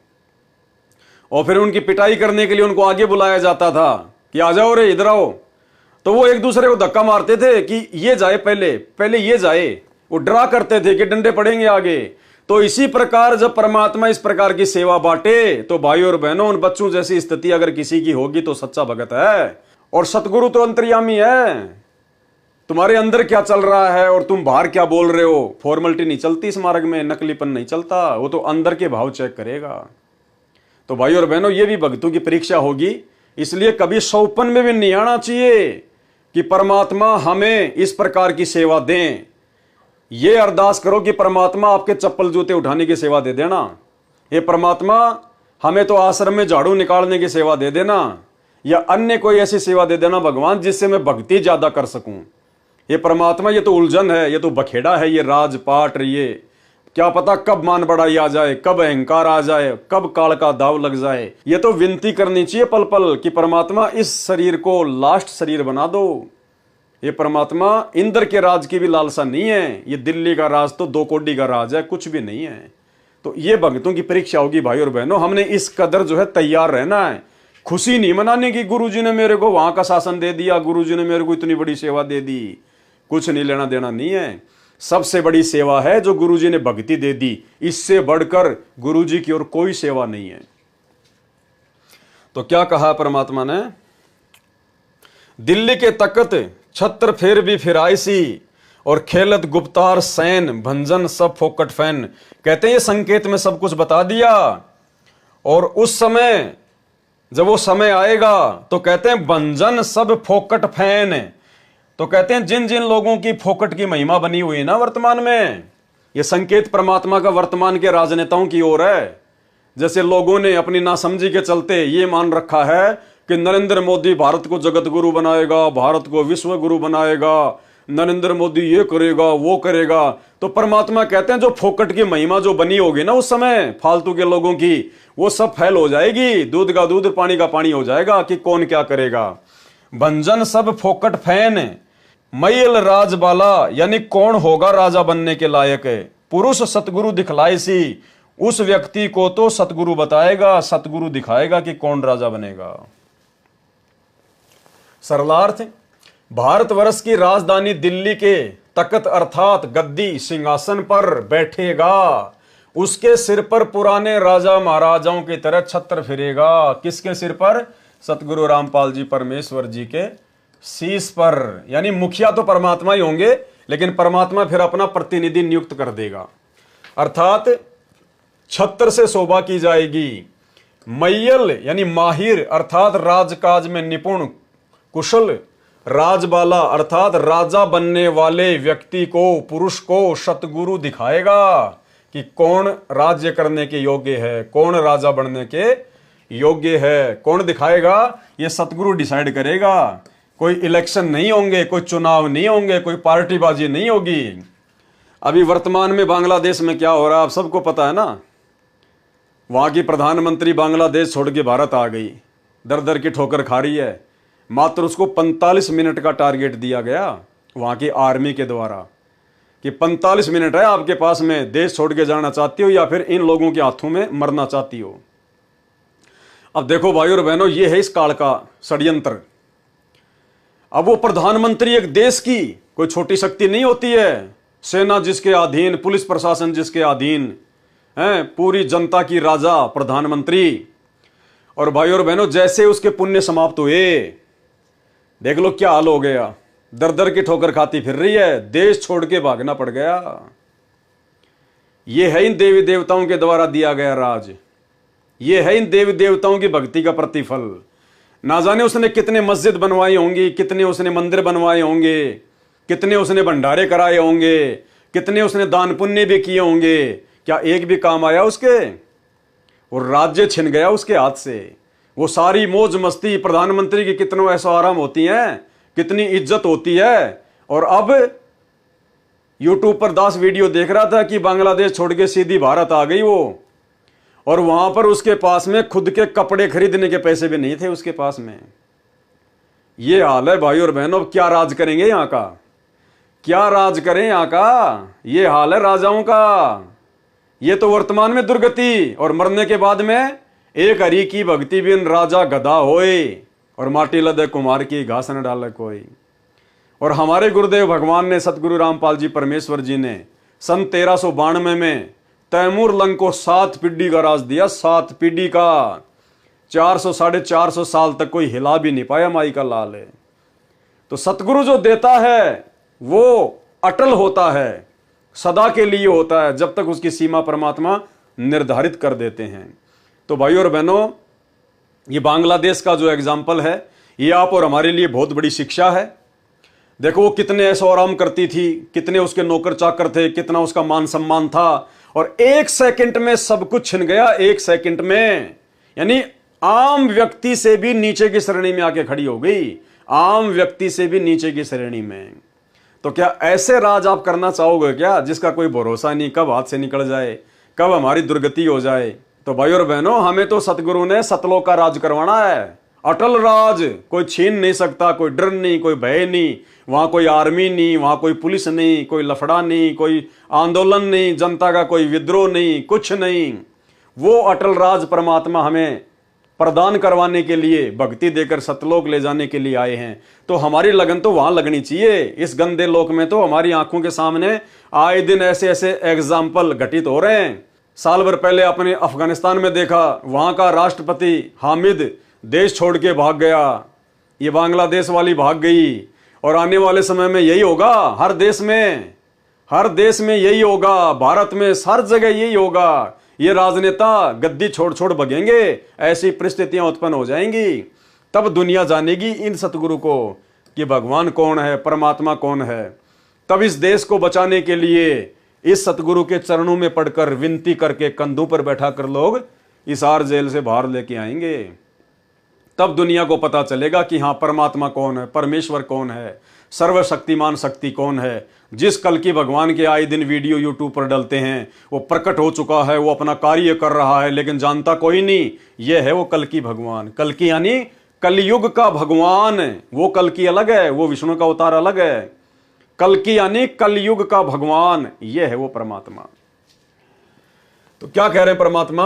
S1: और फिर उनकी पिटाई करने के लिए उनको आगे बुलाया जाता था कि आ जाओ रे इधर आओ। तो वो एक दूसरे को धक्का मारते थे कि ये जाए पहले ये जाए, वो डरा करते थे कि डंडे पड़ेंगे आगे। तो इसी प्रकार जब परमात्मा इस प्रकार की सेवा बांटे तो भाई और बहनों, उन बच्चों जैसी स्थिति अगर किसी की होगी तो सच्चा भगत है। और सतगुरु तो अंतर्यामी है, तुम्हारे अंदर क्या चल रहा है और तुम बाहर क्या बोल रहे हो, फॉर्मेलिटी नहीं चलती इस मार्ग में, नकलीपन नहीं चलता, वो तो अंदर के भाव चेक करेगा। तो भाई और बहनों, ये भी भक्तों की परीक्षा होगी, इसलिए कभी सौपन में भी नहीं आना चाहिए कि परमात्मा हमें इस प्रकार की सेवा दें। ये अरदास करो कि परमात्मा आपके चप्पल जूते उठाने की सेवा दे देना, ये परमात्मा हमें तो आश्रम में झाड़ू निकालने की सेवा दे देना, या अन्य कोई ऐसी सेवा दे देना भगवान जिससे मैं भक्ति ज्यादा कर सकूं। ये परमात्मा, ये तो उलझन है, ये तो बखेड़ा है, ये राजपाट, ये क्या पता कब मान बढ़ाई आ जाए, कब अहंकार आ जाए, कब काल का दाव लग जाए। ये तो विनती करनी चाहिए पल पल कि परमात्मा इस शरीर को लास्ट शरीर बना दो। ये परमात्मा इंद्र के राज की भी लालसा नहीं है, ये दिल्ली का राज तो 2 कोड़ी का राज है, कुछ भी नहीं है। तो ये भक्तों की परीक्षा होगी भाई और बहनों। हमने इस कदर जो है तैयार रहना है, खुशी नहीं मनाने की गुरुजी ने मेरे को वहां का शासन दे दिया, गुरुजी ने मेरे को इतनी बड़ी सेवा दे दी, कुछ नहीं लेना देना नहीं है। सबसे बड़ी सेवा है जो गुरुजी ने भक्ति दे दी, इससे बढ़कर गुरुजी की और कोई सेवा नहीं है। तो क्या कहा परमात्मा ने, दिल्ली के तकत छत्र फेर भी फिराइसी और खेलत गुप्तार सैन भंजन सब फोकट फैन। कहते हैं ये संकेत में सब कुछ बता दिया, और उस समय जब वो समय आएगा तो कहते हैं भंजन सब फोकट फैन। तो कहते हैं जिन जिन लोगों की फोकट की महिमा बनी हुई है ना वर्तमान में, ये संकेत परमात्मा का वर्तमान के राजनेताओं की ओर है। जैसे लोगों ने अपनी नासमझी के चलते ये मान रखा है कि नरेंद्र मोदी भारत को जगत गुरु बनाएगा, भारत को विश्व गुरु बनाएगा, नरेंद्र मोदी ये करेगा वो करेगा, तो परमात्मा कहते हैं जो फोकट की महिमा जो बनी होगी ना उस समय फालतू के लोगों की, वो सब फैल हो जाएगी, दूध का दूध पानी का पानी हो जाएगा कि कौन क्या करेगा। भंजन सब फोकट फैन, मैल राजबाला, यानी कौन होगा राजा बनने के लायक। पुरुष सतगुरु दिखलाए सी, उस व्यक्ति को तो सतगुरु बताएगा, सतगुरु दिखाएगा कि कौन राजा बनेगा। सरलार्थ, भारतवर्ष की राजधानी दिल्ली के तख्त अर्थात गद्दी सिंहासन पर बैठेगा, उसके सिर पर पुराने राजा महाराजाओं की तरह छत्र फिरेगा। किसके सिर पर? सतगुरु रामपाल जी परमेश्वर जी के शीश पर। यानी मुखिया तो परमात्मा ही होंगे, लेकिन परमात्मा फिर अपना प्रतिनिधि नियुक्त कर देगा, अर्थात छत्र से शोभा की जाएगी। मैयल यानी माहिर अर्थात राजकाज में निपुण कुशल, राजबाला अर्थात राजा बनने वाले व्यक्ति को, पुरुष को सतगुरु दिखाएगा कि कौन राज्य करने के योग्य है, कौन राजा बनने के योग्य है। कौन दिखाएगा? ये सतगुरु डिसाइड करेगा। कोई इलेक्शन नहीं होंगे, कोई चुनाव नहीं होंगे, कोई पार्टीबाजी नहीं होगी। अभी वर्तमान में बांग्लादेश में क्या हो रहा है आप सबको पता है ना। वहां की प्रधानमंत्री बांग्लादेश छोड़ के भारत आ गई, दर दर की ठोकर खा रही है। मात्र उसको 45 मिनट का टारगेट दिया गया वहां की आर्मी के द्वारा कि 45 मिनट है आपके पास में, देश छोड़ के जाना चाहती हो या फिर इन लोगों के हाथों में मरना चाहती हो। अब देखो भाई और बहनों, ये है इस काल का षड्यंत्र। अब वो प्रधानमंत्री एक देश की कोई छोटी शक्ति नहीं होती है, सेना जिसके अधीन, पुलिस प्रशासन जिसके अधीन है, पूरी जनता की राजा प्रधानमंत्री। और भाई और बहनों, जैसे उसके पुण्य समाप्त हुए, देख लो क्या हाल हो गया, दर दर की ठोकर खाती फिर रही है, देश छोड़ के भागना पड़ गया। यह है इन देवी देवताओं के द्वारा दिया गया राज, यह है इन देवी देवताओं की भक्ति का प्रतिफल। ना जाने उसने कितने मस्जिद बनवाई होंगी, कितने उसने मंदिर बनवाए होंगे, कितने उसने भंडारे कराए होंगे, कितने उसने दान पुण्य भी किए होंगे, क्या एक भी काम आया उसके? और राज्य छिन गया उसके हाथ से। वो सारी मौज मस्ती प्रधानमंत्री की कितनों ऐसा आराम होती है, कितनी इज्जत होती है। और अब यूट्यूब पर 10 वीडियो देख रहा था कि बांग्लादेश छोड़ के सीधी भारत आ गई वो, और वहां पर उसके पास में खुद के कपड़े खरीदने के पैसे भी नहीं थे उसके पास में। ये हाल है भाई और बहनों। क्या राज करेंगे यहां का, क्या राज करें यहां का? ये हाल है राजाओं का। ये तो वर्तमान में दुर्गति, और मरने के बाद में एक हरि की भक्ति बिन राजा गधा होए, और माटी लदे कुमार की घास न डाले कोई। और हमारे गुरुदेव भगवान ने, सतगुरु रामपाल जी परमेश्वर जी ने सन 1392 में तैमूर लंग को 7 पीढ़ी का राज दिया, 7 पीढ़ी का। 400 साढ़े 400 साल तक कोई हिला भी नहीं पाया, माई का लाल है। तो सतगुरु जो देता है वो अटल होता है, सदा के लिए होता है, जब तक उसकी सीमा परमात्मा निर्धारित कर देते हैं। तो भाई और बहनों, ये बांग्लादेश का जो एग्जाम्पल है, ये आप और हमारे लिए बहुत बड़ी शिक्षा है। देखो वो कितने ऐशो आराम करती थी, कितने उसके नौकर चाकर थे, कितना उसका मान सम्मान था, और 1 सेकंड में सब कुछ छिन गया। 1 सेकंड में, यानी आम व्यक्ति से भी नीचे की श्रेणी में आके खड़ी हो गई, आम व्यक्ति से भी नीचे की श्रेणी में। तो क्या ऐसे राज आप करना चाहोगे क्या, जिसका कोई भरोसा नहीं, कब हाथ से निकल जाए, कब हमारी दुर्गति हो जाए? तो भाई और बहनों, हमें तो सतगुरु ने सतलोक का राज करवाना है, अटल राज। कोई छीन नहीं सकता, कोई डर नहीं, कोई भय नहीं, वहां कोई आर्मी नहीं, वहां कोई पुलिस नहीं, कोई लफड़ा नहीं, कोई आंदोलन नहीं, जनता का कोई विद्रोह नहीं, कुछ नहीं। वो अटल राज परमात्मा हमें प्रदान करवाने के लिए, भक्ति देकर सतलोक ले जाने के लिए आए हैं। तो हमारी लगन तो वहां लगनी चाहिए। इस गंदे लोक में तो हमारी आंखों के सामने आए दिन ऐसे ऐसे एग्जाम्पल घटित हो रहे हैं। साल भर पहले अपने अफगानिस्तान में देखा, वहां का राष्ट्रपति हामिद देश छोड़ के भाग गया, ये बांग्लादेश वाली भाग गई। और आने वाले समय में यही होगा, हर देश में यही होगा, भारत में हर जगह यही होगा। ये राजनेता गद्दी छोड़ छोड़ भगेंगे, ऐसी परिस्थितियां उत्पन्न हो जाएंगी। तब दुनिया जानेगी इन सतगुरु को कि भगवान कौन है, परमात्मा कौन है। तब इस देश को बचाने के लिए इस सतगुरु के चरणों में पड़कर, विनती करके, कंधों पर बैठा कर लोग इस आर जेल से बाहर लेके आएंगे। तब दुनिया को पता चलेगा कि हाँ, परमात्मा कौन है, परमेश्वर कौन है, सर्वशक्तिमान शक्ति कौन है। जिस कल की भगवान के आए दिन वीडियो यूट्यूब पर डलते हैं, वो प्रकट हो चुका है, वो अपना कार्य कर रहा है, लेकिन जानता कोई नहीं। ये है वो कल की भगवान। कल की यानी कलयुग का भगवान। वो कल की अलग है, वो विष्णु का अवतार अलग है। कल की यानी कलयुग का भगवान, ये है वो परमात्मा। तो क्या कह रहे हैं परमात्मा?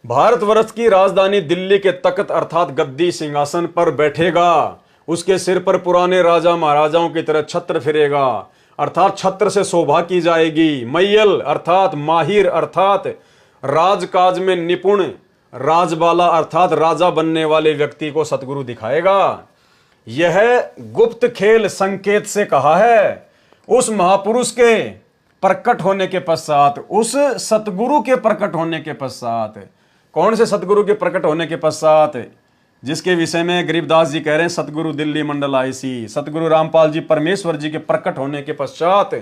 S1: भारतवर्ष की राजधानी दिल्ली के तख्त अर्थात गद्दी सिंहासन पर बैठेगा। उसके सिर पर पुराने राजा महाराजाओं की तरह छत्र फिरेगा, अर्थात छत्र से शोभा की जाएगी। मैयल अर्थात माहिर अर्थात राजकाज में निपुण, राजबाला अर्थात राजा बनने वाले व्यक्ति को सतगुरु दिखाएगा। यह गुप्त खेल संकेत से कहा है। उस महापुरुष के प्रकट होने के पश्चात, उस सतगुरु के प्रकट होने के पश्चात, कौन से सतगुरु के प्रकट होने के पश्चात? जिसके विषय में गरीबदास जी कह रहे हैं सतगुरु दिल्ली मंडल आईसी, सतगुरु रामपाल जी परमेश्वर जी के प्रकट होने के पश्चात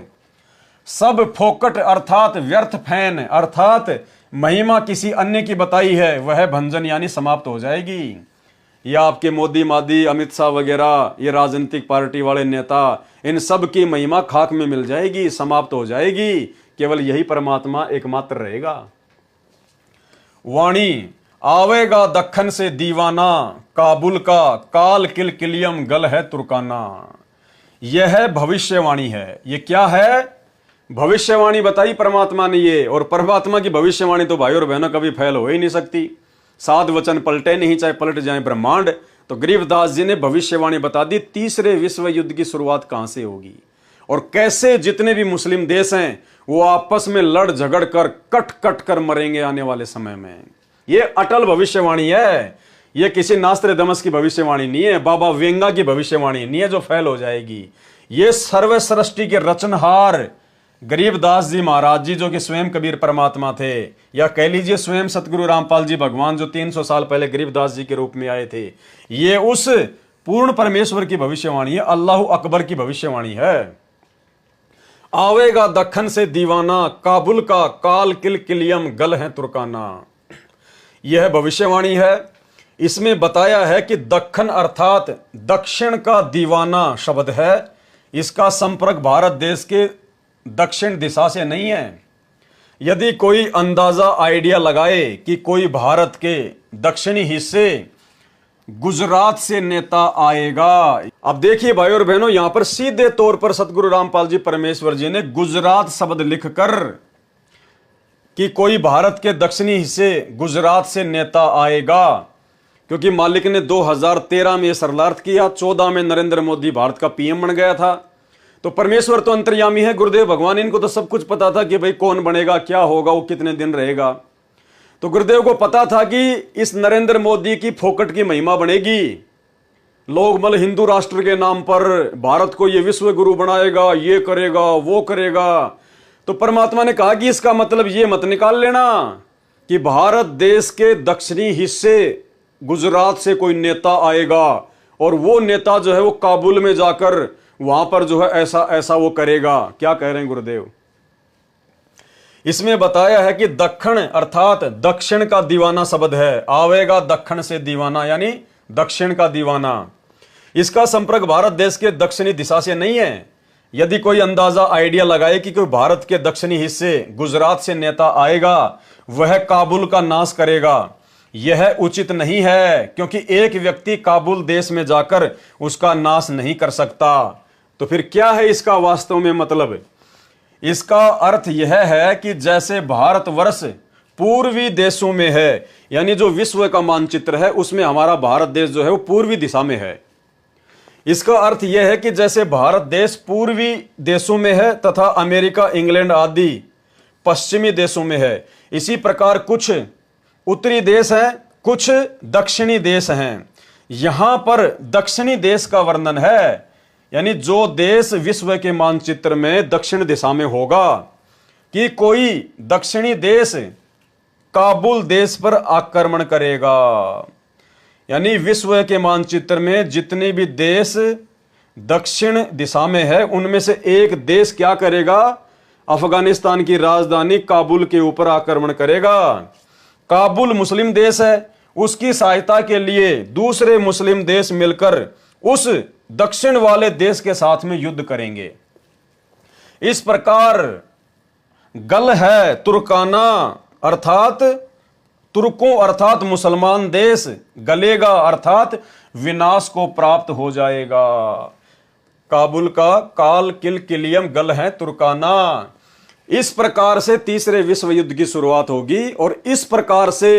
S1: सब फोकट अर्थात व्यर्थ फैन अर्थात महिमा किसी अन्य की बताई है, वह भंजन यानी समाप्त हो जाएगी। ये आपके मोदी मादी, अमित शाह वगैरह, ये राजनीतिक पार्टी वाले नेता, इन सब की महिमा खाक में मिल जाएगी, समाप्त हो जाएगी। केवल यही परमात्मा एकमात्र रहेगा। वाणी आवेगा दक्खन से दीवाना, काबुल का काल किलकिलियम गल है तुर्काना। यह भविष्यवाणी है। ये क्या है? भविष्यवाणी बताई परमात्मा ने ये। और परमात्मा की भविष्यवाणी तो भाई और बहनों कभी फैल हो ही नहीं सकती। सात वचन पलटे नहीं, चाहे पलट जाए ब्रह्मांड। तो गरीबदास जी ने भविष्यवाणी बता दी तीसरे विश्व युद्ध की शुरुआत कहां से होगी और कैसे जितने भी मुस्लिम देश हैं वो आपस में लड़ झगड़ कर कट कट कर मरेंगे आने वाले समय में। ये अटल भविष्यवाणी है। ये किसी नास्त्र दमस की भविष्यवाणी नहीं है, बाबा वेंगा की भविष्यवाणी नहीं है जो फैल हो जाएगी। ये सर्व सृष्टि के रचनहार गरीबदास जी महाराज जी, जो कि स्वयं कबीर परमात्मा थे, या कह लीजिए स्वयं सतगुरु रामपाल जी भगवान जो 300 साल पहले गरीबदास जी के रूप में आए थे, ये उस पूर्ण परमेश्वर की भविष्यवाणी है, अल्लाह अकबर की भविष्यवाणी है। आवेगा दक्खन से दीवाना, काबुल का काल किलकिलियम गल है तुर्काना। यह भविष्यवाणी है। इसमें बताया है कि दक्खन अर्थात दक्षिण का दीवाना शब्द है। इसका संपर्क भारत देश के दक्षिण दिशा से नहीं है। यदि कोई अंदाजा आइडिया लगाए कि कोई भारत के दक्षिणी हिस्से गुजरात से नेता आएगा। अब देखिए भाई और बहनों, यहां पर सीधे तौर पर सतगुरु रामपाल जी परमेश्वर जी ने गुजरात शब्द लिखकर कि कोई भारत के दक्षिणी हिस्से गुजरात से नेता आएगा, क्योंकि मालिक ने 2013 में यह शरणार्थ किया, 14 में नरेंद्र मोदी भारत का पीएम बन गया था। तो परमेश्वर तो अंतर्यामी है, गुरुदेव भगवान, इनको तो सब कुछ पता था कि भाई कौन बनेगा, क्या होगा, वो कितने दिन रहेगा। तो गुरुदेव को पता था कि इस नरेंद्र मोदी की फोकट की महिमा बनेगी। लोग मतलब हिंदू राष्ट्र के नाम पर भारत को ये विश्व गुरु बनाएगा, ये करेगा, वो करेगा। तो परमात्मा ने कहा कि इसका मतलब ये मत निकाल लेना कि भारत देश के दक्षिणी हिस्से गुजरात से कोई नेता आएगा और वो नेता जो है वो काबुल में जाकर वहां पर जो है ऐसा ऐसा वो करेगा। क्या कह रहे हैं गुरुदेव? इसमें बताया है कि दक्षिण अर्थात दक्षिण का दीवाना शब्द है। आवेगा दक्षिण से दीवाना यानी दक्षिण का दीवाना। इसका संपर्क भारत देश के दक्षिणी दिशा से नहीं है। यदि कोई अंदाजा आइडिया लगाए कि कोई भारत के दक्षिणी हिस्से गुजरात से नेता आएगा, वह काबुल का नाश करेगा, यह उचित नहीं है, क्योंकि एक व्यक्ति काबुल देश में जाकर उसका नाश नहीं कर सकता। तो फिर क्या है इसका वास्तव में मतलब? इसका अर्थ यह है कि जैसे भारतवर्ष पूर्वी देशों में है, यानी जो विश्व का मानचित्र है उसमें हमारा भारत देश जो है वो पूर्वी दिशा में है। इसका अर्थ यह है कि जैसे भारत देश पूर्वी देशों में है तथा अमेरिका, इंग्लैंड आदि पश्चिमी देशों में है, इसी प्रकार कुछ उत्तरी देश हैं, कुछ दक्षिणी देश हैं। यहां पर दक्षिणी देश का वर्णन है, यानी जो देश विश्व के मानचित्र में दक्षिण दिशा में होगा, कि कोई दक्षिणी देश काबुल देश पर आक्रमण करेगा। यानी विश्व के मानचित्र में जितने भी देश दक्षिण दिशा में है उनमें से एक देश क्या करेगा? अफगानिस्तान की राजधानी काबुल के ऊपर आक्रमण करेगा। काबुल मुस्लिम देश है उसकी सहायता के लिए दूसरे मुस्लिम देश मिलकर उस दक्षिण वाले देश के साथ में युद्ध करेंगे। इस प्रकार गल है तुर्काना अर्थात तुर्कों अर्थात मुसलमान देश गलेगा अर्थात विनाश को प्राप्त हो जाएगा। काबुल का काल किल किलियम गल है तुर्काना। इस प्रकार से तीसरे विश्व युद्ध की शुरुआत होगी और इस प्रकार से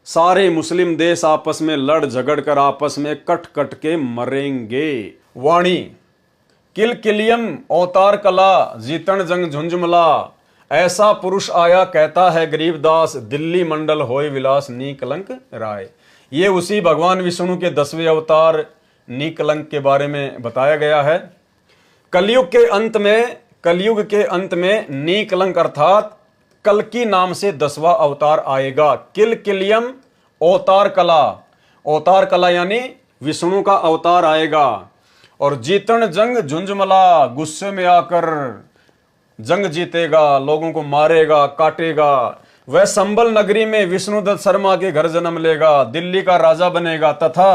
S1: सारे मुस्लिम देश आपस में लड़ झगड़ कर आपस में कट कट के मरेंगे। वाणी किल किलियम अवतार कला जीतन जंग झुंझुमला, ऐसा पुरुष आया कहता है गरीबदास, दिल्ली मंडल होय विलास नीकलंक राय। ये उसी भगवान विष्णु के 10वें अवतार नीकलंक के बारे में बताया गया है। कलयुग के अंत में नीकलंक अर्थात कल्कि नाम से 10वां अवतार आएगा। किल किलियम अवतार कला यानी विष्णु का अवतार आएगा। और जीतन जंग झुंझुमला, गुस्से में आकर जंग जीतेगा, लोगों को मारेगा काटेगा। वह संबल नगरी में विष्णुदत्त शर्मा के घर जन्म लेगा, दिल्ली का राजा बनेगा तथा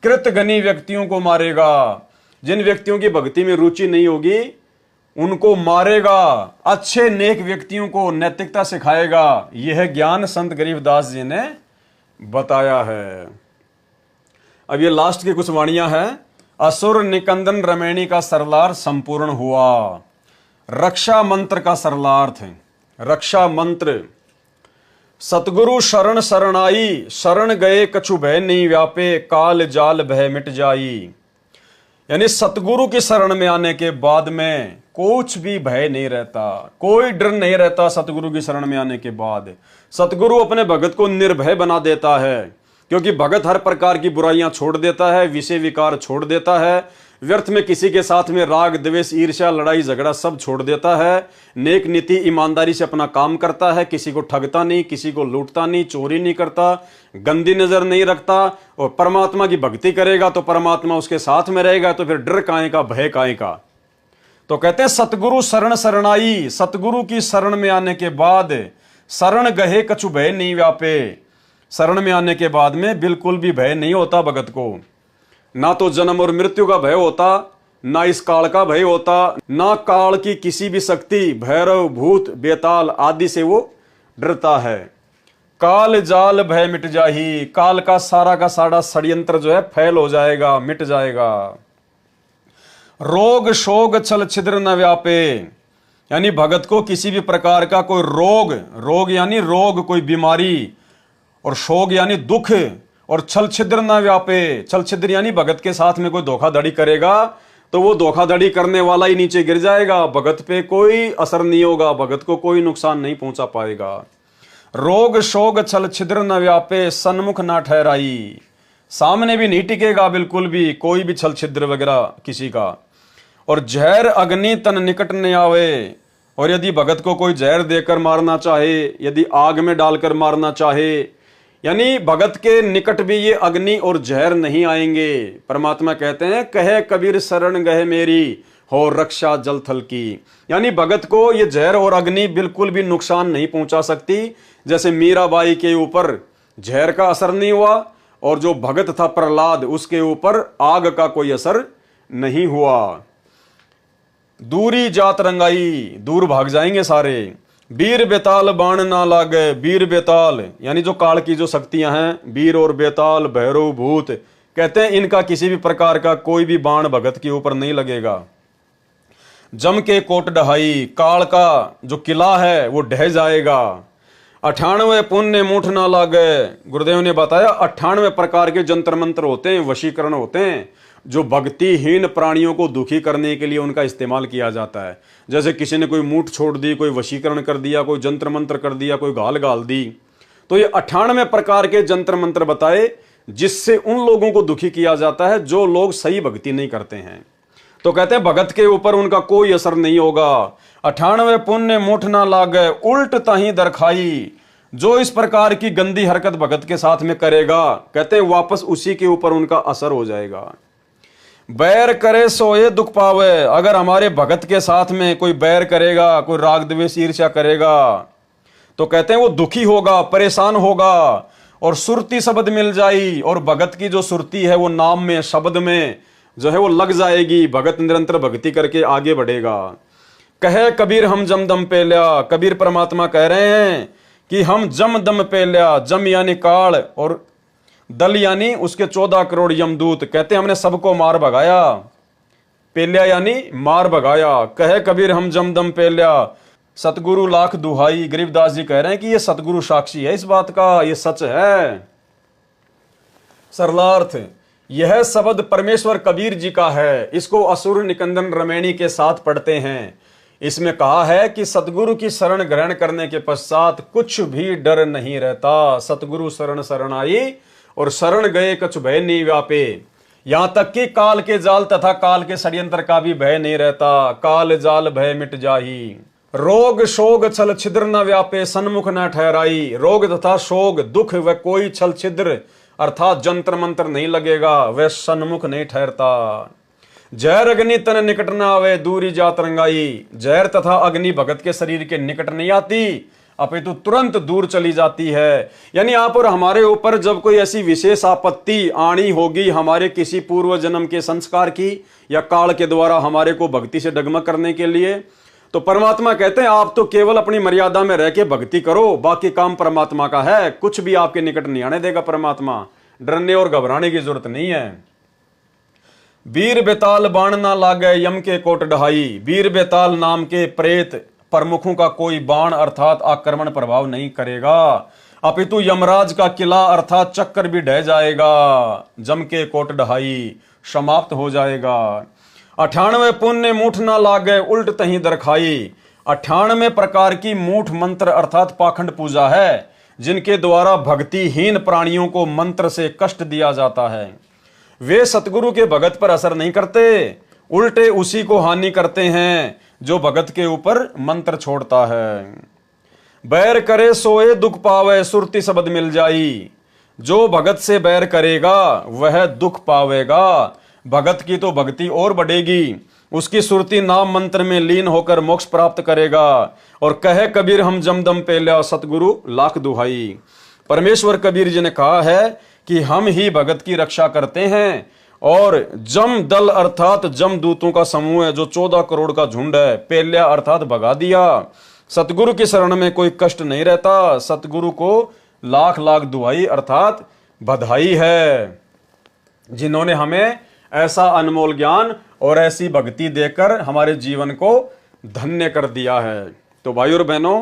S1: कृतघ्नी व्यक्तियों को मारेगा। जिन व्यक्तियों की भक्ति में रुचि नहीं होगी उनको मारेगा, अच्छे नेक व्यक्तियों को नैतिकता सिखाएगा। यह ज्ञान संत गरीबदास जी ने बताया है। अब ये लास्ट की कुछ वाणियां हैं। असुर निकंदन रमैणी का सरलार संपूर्ण हुआ। रक्षा मंत्र का सरलार्थ है। रक्षा मंत्र सतगुरु शरण शरणाई, शरण गए कछु भय नहीं व्यापे, काल जाल भय मिट जाई। यानी सतगुरु की शरण में आने के बाद में कुछ भी भय नहीं रहता, कोई डर नहीं रहता। सतगुरु की शरण में आने के बाद सतगुरु अपने भगत को निर्भय बना देता है, क्योंकि भगत हर प्रकार की बुराइयां छोड़ देता है, विषय विकार छोड़ देता है, व्यर्थ में किसी के साथ में राग द्वेष ईर्ष्या लड़ाई झगड़ा सब छोड़ देता है। नेक नीति ईमानदारी से अपना काम करता है, किसी को ठगता नहीं, किसी को लूटता नहीं, चोरी नहीं करता, गंदी नजर नहीं रखता। और परमात्मा की भक्ति करेगा तो परमात्मा उसके साथ में रहेगा, तो फिर डर काहे का, भय काहे का। तो कहते हैं सतगुरु शरण शरणाई, सतगुरु की शरण में आने के बाद शरण गहे कछु भय नहीं व्यापे। शरण में आने के बाद में बिल्कुल भी भय नहीं होता भगत को। ना तो जन्म और मृत्यु का भय होता, ना इस काल का भय होता, ना काल की किसी भी शक्ति भैरव भूत बेताल आदि से वो डरता है। काल जाल भय मिट जाही, काल का सारा षड्यंत्र जो है फैल हो जाएगा, मिट जाएगा। रोग शोग छल छिद्र न व्यापे, यानी भगत को किसी भी प्रकार का कोई रोग यानी रोग कोई बीमारी, और शोग यानी दुख, और छल छिद्र न व्यापे। छल छिद्र यानी भगत के साथ में कोई धोखाधड़ी करेगा तो वो धोखाधड़ी करने वाला ही नीचे गिर जाएगा, भगत पे कोई असर नहीं होगा, भगत को कोई नुकसान नहीं पहुंचा पाएगा। रोग शोग छल छिद्र न व्यापे, सन्मुख ना ठहराई, सामने भी नहीं टिकेगा बिल्कुल भी कोई भी छल छिद्र वगैरह किसी का। और जहर अग्नि तन निकट न आवे, और यदि भगत को कोई जहर देकर मारना चाहे, यदि आग में डालकर मारना चाहे, यानी भगत के निकट भी ये अग्नि और जहर नहीं आएंगे। परमात्मा कहते हैं कहे कबीर शरण गए मेरी, हो रक्षा जल थल की। यानी भगत को ये जहर और अग्नि बिल्कुल भी नुकसान नहीं पहुंचा सकती। जैसे मीराबाई के ऊपर जहर का असर नहीं हुआ और जो भगत था प्रहलाद उसके ऊपर आग का कोई असर नहीं हुआ। दूरी जात रंगाई, दूर भाग जाएंगे सारे। वीर बेताल बाण ना लागे, वीर बेताल यानी जो काल की जो शक्तियां हैं, वीर और बेताल भैरव भूत, कहते हैं इनका किसी भी प्रकार का कोई भी बाण भगत के ऊपर नहीं लगेगा। जम के कोट ढहाई, काल का जो किला है वो ढह जाएगा। 98 पुण्य मूठ ना लागे, गुरुदेव ने बताया 98 प्रकार के जंतर मंत्र होते हैं, वशीकरण होते हैं, जो भक्तिहीन प्राणियों को दुखी करने के लिए उनका इस्तेमाल किया जाता है। जैसे किसी ने कोई मूठ छोड़ दी, कोई वशीकरण कर दिया, कोई जंत्र मंत्र कर दिया, कोई गाल गाल दी, तो ये 98 प्रकार के जंत्र मंत्र बताए जिससे उन लोगों को दुखी किया जाता है जो लोग सही भक्ति नहीं करते हैं। तो कहते हैं भगत के ऊपर उनका कोई असर नहीं होगा। 98 पुण्य मूठ ना लागे, उल्ट ताही दरखाई, जो इस प्रकार की गंदी हरकत भगत के साथ में करेगा, कहते हैं वापस उसी के ऊपर उनका असर हो जाएगा। बैर करे सोए दुख पावे, अगर हमारे भगत के साथ में कोई बैर करेगा, कोई राग द्वेष ईर्ष्या करेगा, तो कहते हैं वो दुखी होगा, परेशान होगा, और सुरती शब्द मिल जाई, और भगत की जो सुरती है वो नाम में शब्द में जो है वो लग जाएगी। भगत निरंतर भक्ति करके आगे बढ़ेगा। कहे कबीर हम जम दम पे लिया, कबीर परमात्मा कह रहे हैं कि हम जम दम पे लिया। जम यानी काल और दल यानी उसके 14 करोड़ यमदूत। कहते हमने सबको मार भगाया, पेल्या यानी मार भगाया। कहे कबीर हम जम दम पेल्या, सतगुरु लाख दुहाई। गरीबदास जी कह रहे हैं कि ये सतगुरु साक्षी है इस बात का, ये सच है। सरलार्थ, यह शब्द परमेश्वर कबीर जी का है। इसको असुर निकंदन रमैनी के साथ पढ़ते हैं। इसमें कहा है कि सतगुरु की शरण ग्रहण करने के पश्चात कुछ भी डर नहीं रहता। सतगुरु शरण शरण आई और शरण गए कछ भय नहीं व्यापे। यहां तक कि काल के जाल तथा काल के षड्यंत्र का भी भय नहीं रहता। काल जाल भय मिट जाही, रोग शोग छल छिद्र न व्यापे, सन्मुख न ठहराई। रोग तथा शोग दुख व कोई छल छिद्र अर्थात जंत्र मंत्र नहीं लगेगा, वह सन्मुख नहीं ठहरता। जहर अग्नि तन निकट न आवे, दूरी जात रंगाई। जहर तथा अग्नि भगत के शरीर के निकट नहीं आती, अपितु तुरंत दूर चली जाती है। यानी आप और हमारे ऊपर जब कोई ऐसी विशेष आपत्ति आनी होगी हमारे किसी पूर्व जन्म के संस्कार की या काल के द्वारा हमारे को भक्ति से डगमग करने के लिए, तो परमात्मा कहते हैं आप तो केवल अपनी मर्यादा में रह के भक्ति करो, बाकी काम परमात्मा का है। कुछ भी आपके निकट नहीं आने देगा परमात्मा। डरने और घबराने की जरूरत नहीं है। वीर बेताल बाण ना लागे, यम के कोट ढहाई। वीर बेताल नाम के प्रेत प्रमुखों का कोई बाण अर्थात आक्रमण प्रभाव नहीं करेगा, अपितु यमराज का किला अर्थात चक्कर भी ढह जाएगा। जम के कोट ढहाई समाप्त हो जाएगा। 98 पुण्य मूठ ना लागे, उल्ट तही दरखाई। 98 प्रकार की मूठ मंत्र अर्थात पाखंड पूजा है, जिनके द्वारा भक्तिहीन प्राणियों को मंत्र से कष्ट दिया जाता है। वे सतगुरु के भगत पर असर नहीं करते, उल्टे उसी को हानि करते हैं जो भगत के ऊपर मंत्र छोड़ता है। बैर करे सोए दुख पावे, सुरती शब्द मिल जाई। जो भगत से बैर करेगा वह दुख पावेगा। भगत की तो भक्ति और बढ़ेगी, उसकी सुरती नाम मंत्र में लीन होकर मोक्ष प्राप्त करेगा। और कहे कबीर हम जमदम पे लिया, सतगुरु लाख दुहाई। परमेश्वर कबीर जी ने कहा है कि हम ही भगत की रक्षा करते हैं। और जम दल अर्थात जम दूतों का समूह है जो 14 करोड़ का झुंड है। पेल्या अर्थात भगा दिया। सतगुरु की शरण में कोई कष्ट नहीं रहता। सतगुरु को लाख लाख दुहाई अर्थात बधाई है, जिन्होंने हमें ऐसा अनमोल ज्ञान और ऐसी भक्ति देकर हमारे जीवन को धन्य कर दिया है। तो भाई और बहनों,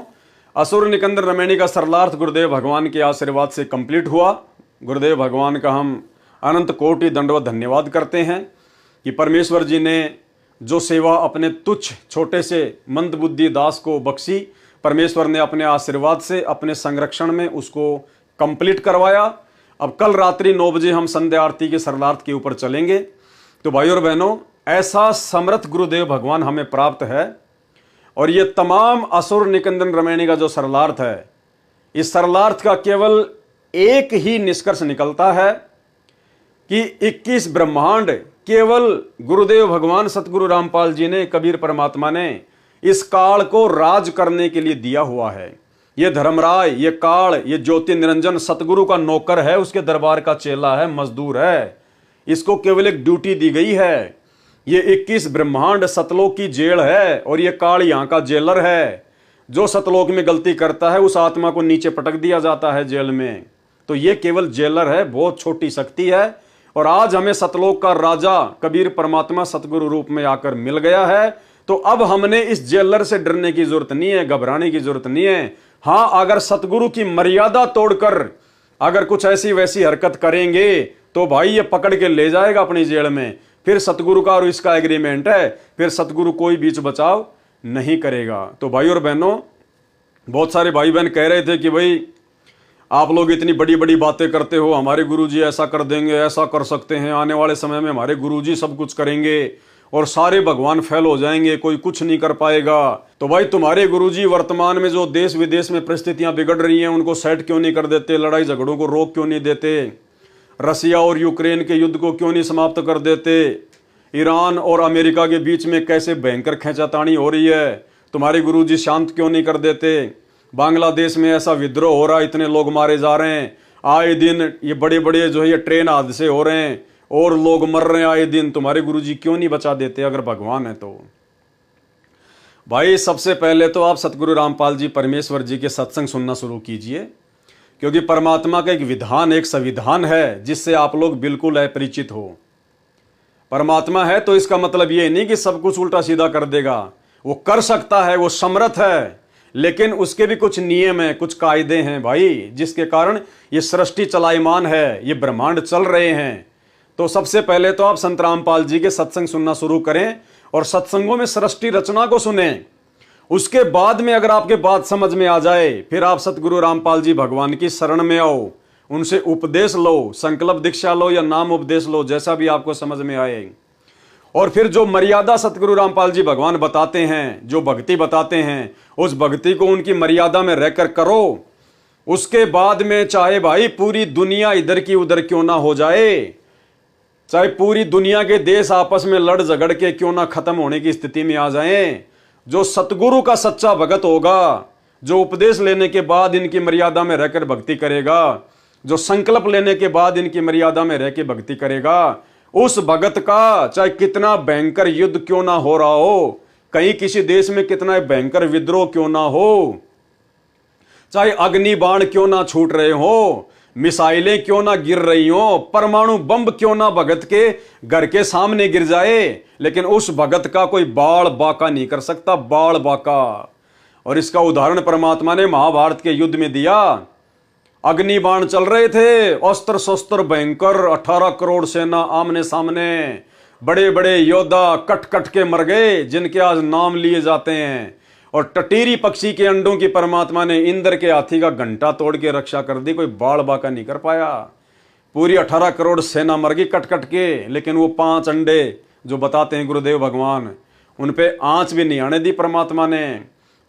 S1: असुर निकंदन रमैनी का सरलार्थ गुरुदेव भगवान के आशीर्वाद से कंप्लीट हुआ। गुरुदेव भगवान का हम अनंत कोटि दंडवत धन्यवाद करते हैं कि परमेश्वर जी ने जो सेवा अपने तुच्छ छोटे से मंदबुद्धि दास को बख्शी, परमेश्वर ने अपने आशीर्वाद से अपने संरक्षण में उसको कंप्लीट करवाया। अब कल रात्रि 9 बजे हम संध्या आरती के सरलार्थ के ऊपर चलेंगे। तो भाई और बहनों, ऐसा समर्थ गुरुदेव भगवान हमें प्राप्त है। और ये तमाम असुर निकंदन रमैनी का जो सरलार्थ है, इस सरलार्थ का केवल एक ही निष्कर्ष निकलता है कि 21 ब्रह्मांड केवल गुरुदेव भगवान सतगुरु रामपाल जी ने, कबीर परमात्मा ने इस काल को राज करने के लिए दिया हुआ है। ये धर्मराय, ये काल, ये ज्योति निरंजन सतगुरु का नौकर है, उसके दरबार का चेला है, मजदूर है। इसको केवल एक ड्यूटी दी गई है। ये 21 ब्रह्मांड सतलोक की जेल है और ये काल यहाँ का जेलर है। जो सतलोक में गलती करता है उस आत्मा को नीचे पटक दिया जाता है जेल में। तो ये केवल जेलर है, बहुत छोटी शक्ति है। और आज हमें सतलोक का राजा कबीर परमात्मा सतगुरु रूप में आकर मिल गया है। तो अब हमने इस जेलर से डरने की जरूरत नहीं है, घबराने की जरूरत नहीं है। हाँ, अगर सतगुरु की मर्यादा तोड़कर अगर कुछ ऐसी वैसी हरकत करेंगे तो भाई ये पकड़ के ले जाएगा अपनी जेल में। फिर सतगुरु का और इसका एग्रीमेंट है, फिर सतगुरु कोई बीच बचाव नहीं करेगा। तो भाई और बहनों, बहुत सारे भाई बहन कह रहे थे कि भाई आप लोग इतनी बड़ी बड़ी बातें करते हो, हमारे गुरुजी ऐसा कर देंगे, ऐसा कर सकते हैं, आने वाले समय में हमारे गुरुजी सब कुछ करेंगे और सारे भगवान फेल हो जाएंगे, कोई कुछ नहीं कर पाएगा। तो भाई तुम्हारे गुरुजी वर्तमान में जो देश विदेश में परिस्थितियां बिगड़ रही हैं उनको सेट क्यों नहीं कर देते? लड़ाई झगड़ों को रोक क्यों नहीं देते? रसिया और यूक्रेन के युद्ध को क्यों नहीं समाप्त कर देते? ईरान और अमेरिका के बीच में कैसे भयंकर खींचातानी हो रही है, तुम्हारे गुरुजी शांत क्यों नहीं कर देते? बांग्लादेश में ऐसा विद्रोह हो रहा है, इतने लोग मारे जा रहे हैं, आए दिन ये बड़े बड़े जो है ये ट्रेन हादसे हो रहे हैं और लोग मर रहे हैं आए दिन, तुम्हारे गुरुजी क्यों नहीं बचा देते अगर भगवान है तो? भाई सबसे पहले तो आप सतगुरु रामपाल जी परमेश्वर जी के सत्संग सुनना शुरू कीजिए, क्योंकि परमात्मा का एक विधान, एक संविधान है जिससे आप लोग बिल्कुल अपरिचित हो। परमात्मा है तो इसका मतलब ये नहीं कि सब कुछ उल्टा सीधा कर देगा, वो कर सकता है, वो समर्थ है, लेकिन उसके भी कुछ नियम हैं, कुछ कायदे हैं भाई, जिसके कारण ये सृष्टि चलायमान है, ये ब्रह्मांड चल रहे हैं। तो सबसे पहले तो आप संत रामपाल जी के सत्संग सुनना शुरू करें और सत्संगों में सृष्टि रचना को सुने। उसके बाद में अगर आपके बात समझ में आ जाए, फिर आप सतगुरु रामपाल जी भगवान की शरण में आओ, उनसे उपदेश लो, संकल्प दीक्षा लो या नाम उपदेश लो, जैसा भी आपको समझ में आए। और फिर जो मर्यादा सतगुरु रामपाल जी भगवान बताते हैं, जो भक्ति बताते हैं, उस भक्ति को उनकी मर्यादा में रहकर करो। उसके बाद में चाहे भाई पूरी दुनिया इधर की उधर क्यों ना हो जाए, चाहे पूरी दुनिया के देश आपस में लड़ झगड़ के क्यों ना खत्म होने की स्थिति में आ जाएं, जो सतगुरु का सच्चा भगत होगा, जो उपदेश लेने के बाद इनकी मर्यादा में रहकर भक्ति करेगा, जो संकल्प लेने के बाद इनकी मर्यादा में रह के भक्ति करेगा, उस भगत का चाहे कितना भयंकर युद्ध क्यों ना हो रहा हो, कहीं किसी देश में कितना भयंकर विद्रोह क्यों ना हो, चाहे अग्नि बाण क्यों ना छूट रहे हो, मिसाइलें क्यों ना गिर रही हो, परमाणु बम क्यों ना भगत के घर के सामने गिर जाए, लेकिन उस भगत का कोई बाल बाका नहीं कर सकता, बाल बाका। और इसका उदाहरण परमात्मा ने महाभारत के युद्ध में दिया। अग्नि बाण चल रहे थे, अस्त्र शस्त्र भयंकर, 18 करोड़ सेना आमने सामने, बड़े बड़े योद्धा कट कट के मर गए, जिनके आज नाम लिए जाते हैं। और टटीरी पक्षी के अंडों की परमात्मा ने इंद्र के हाथी का घंटा तोड़ के रक्षा कर दी, कोई बाल बाका नहीं कर पाया। पूरी 18 करोड़ सेना मर गई कट कट के, लेकिन वो 5 अंडे जो बताते हैं गुरुदेव भगवान, उन पे आंच भी नहीं आने दी परमात्मा ने।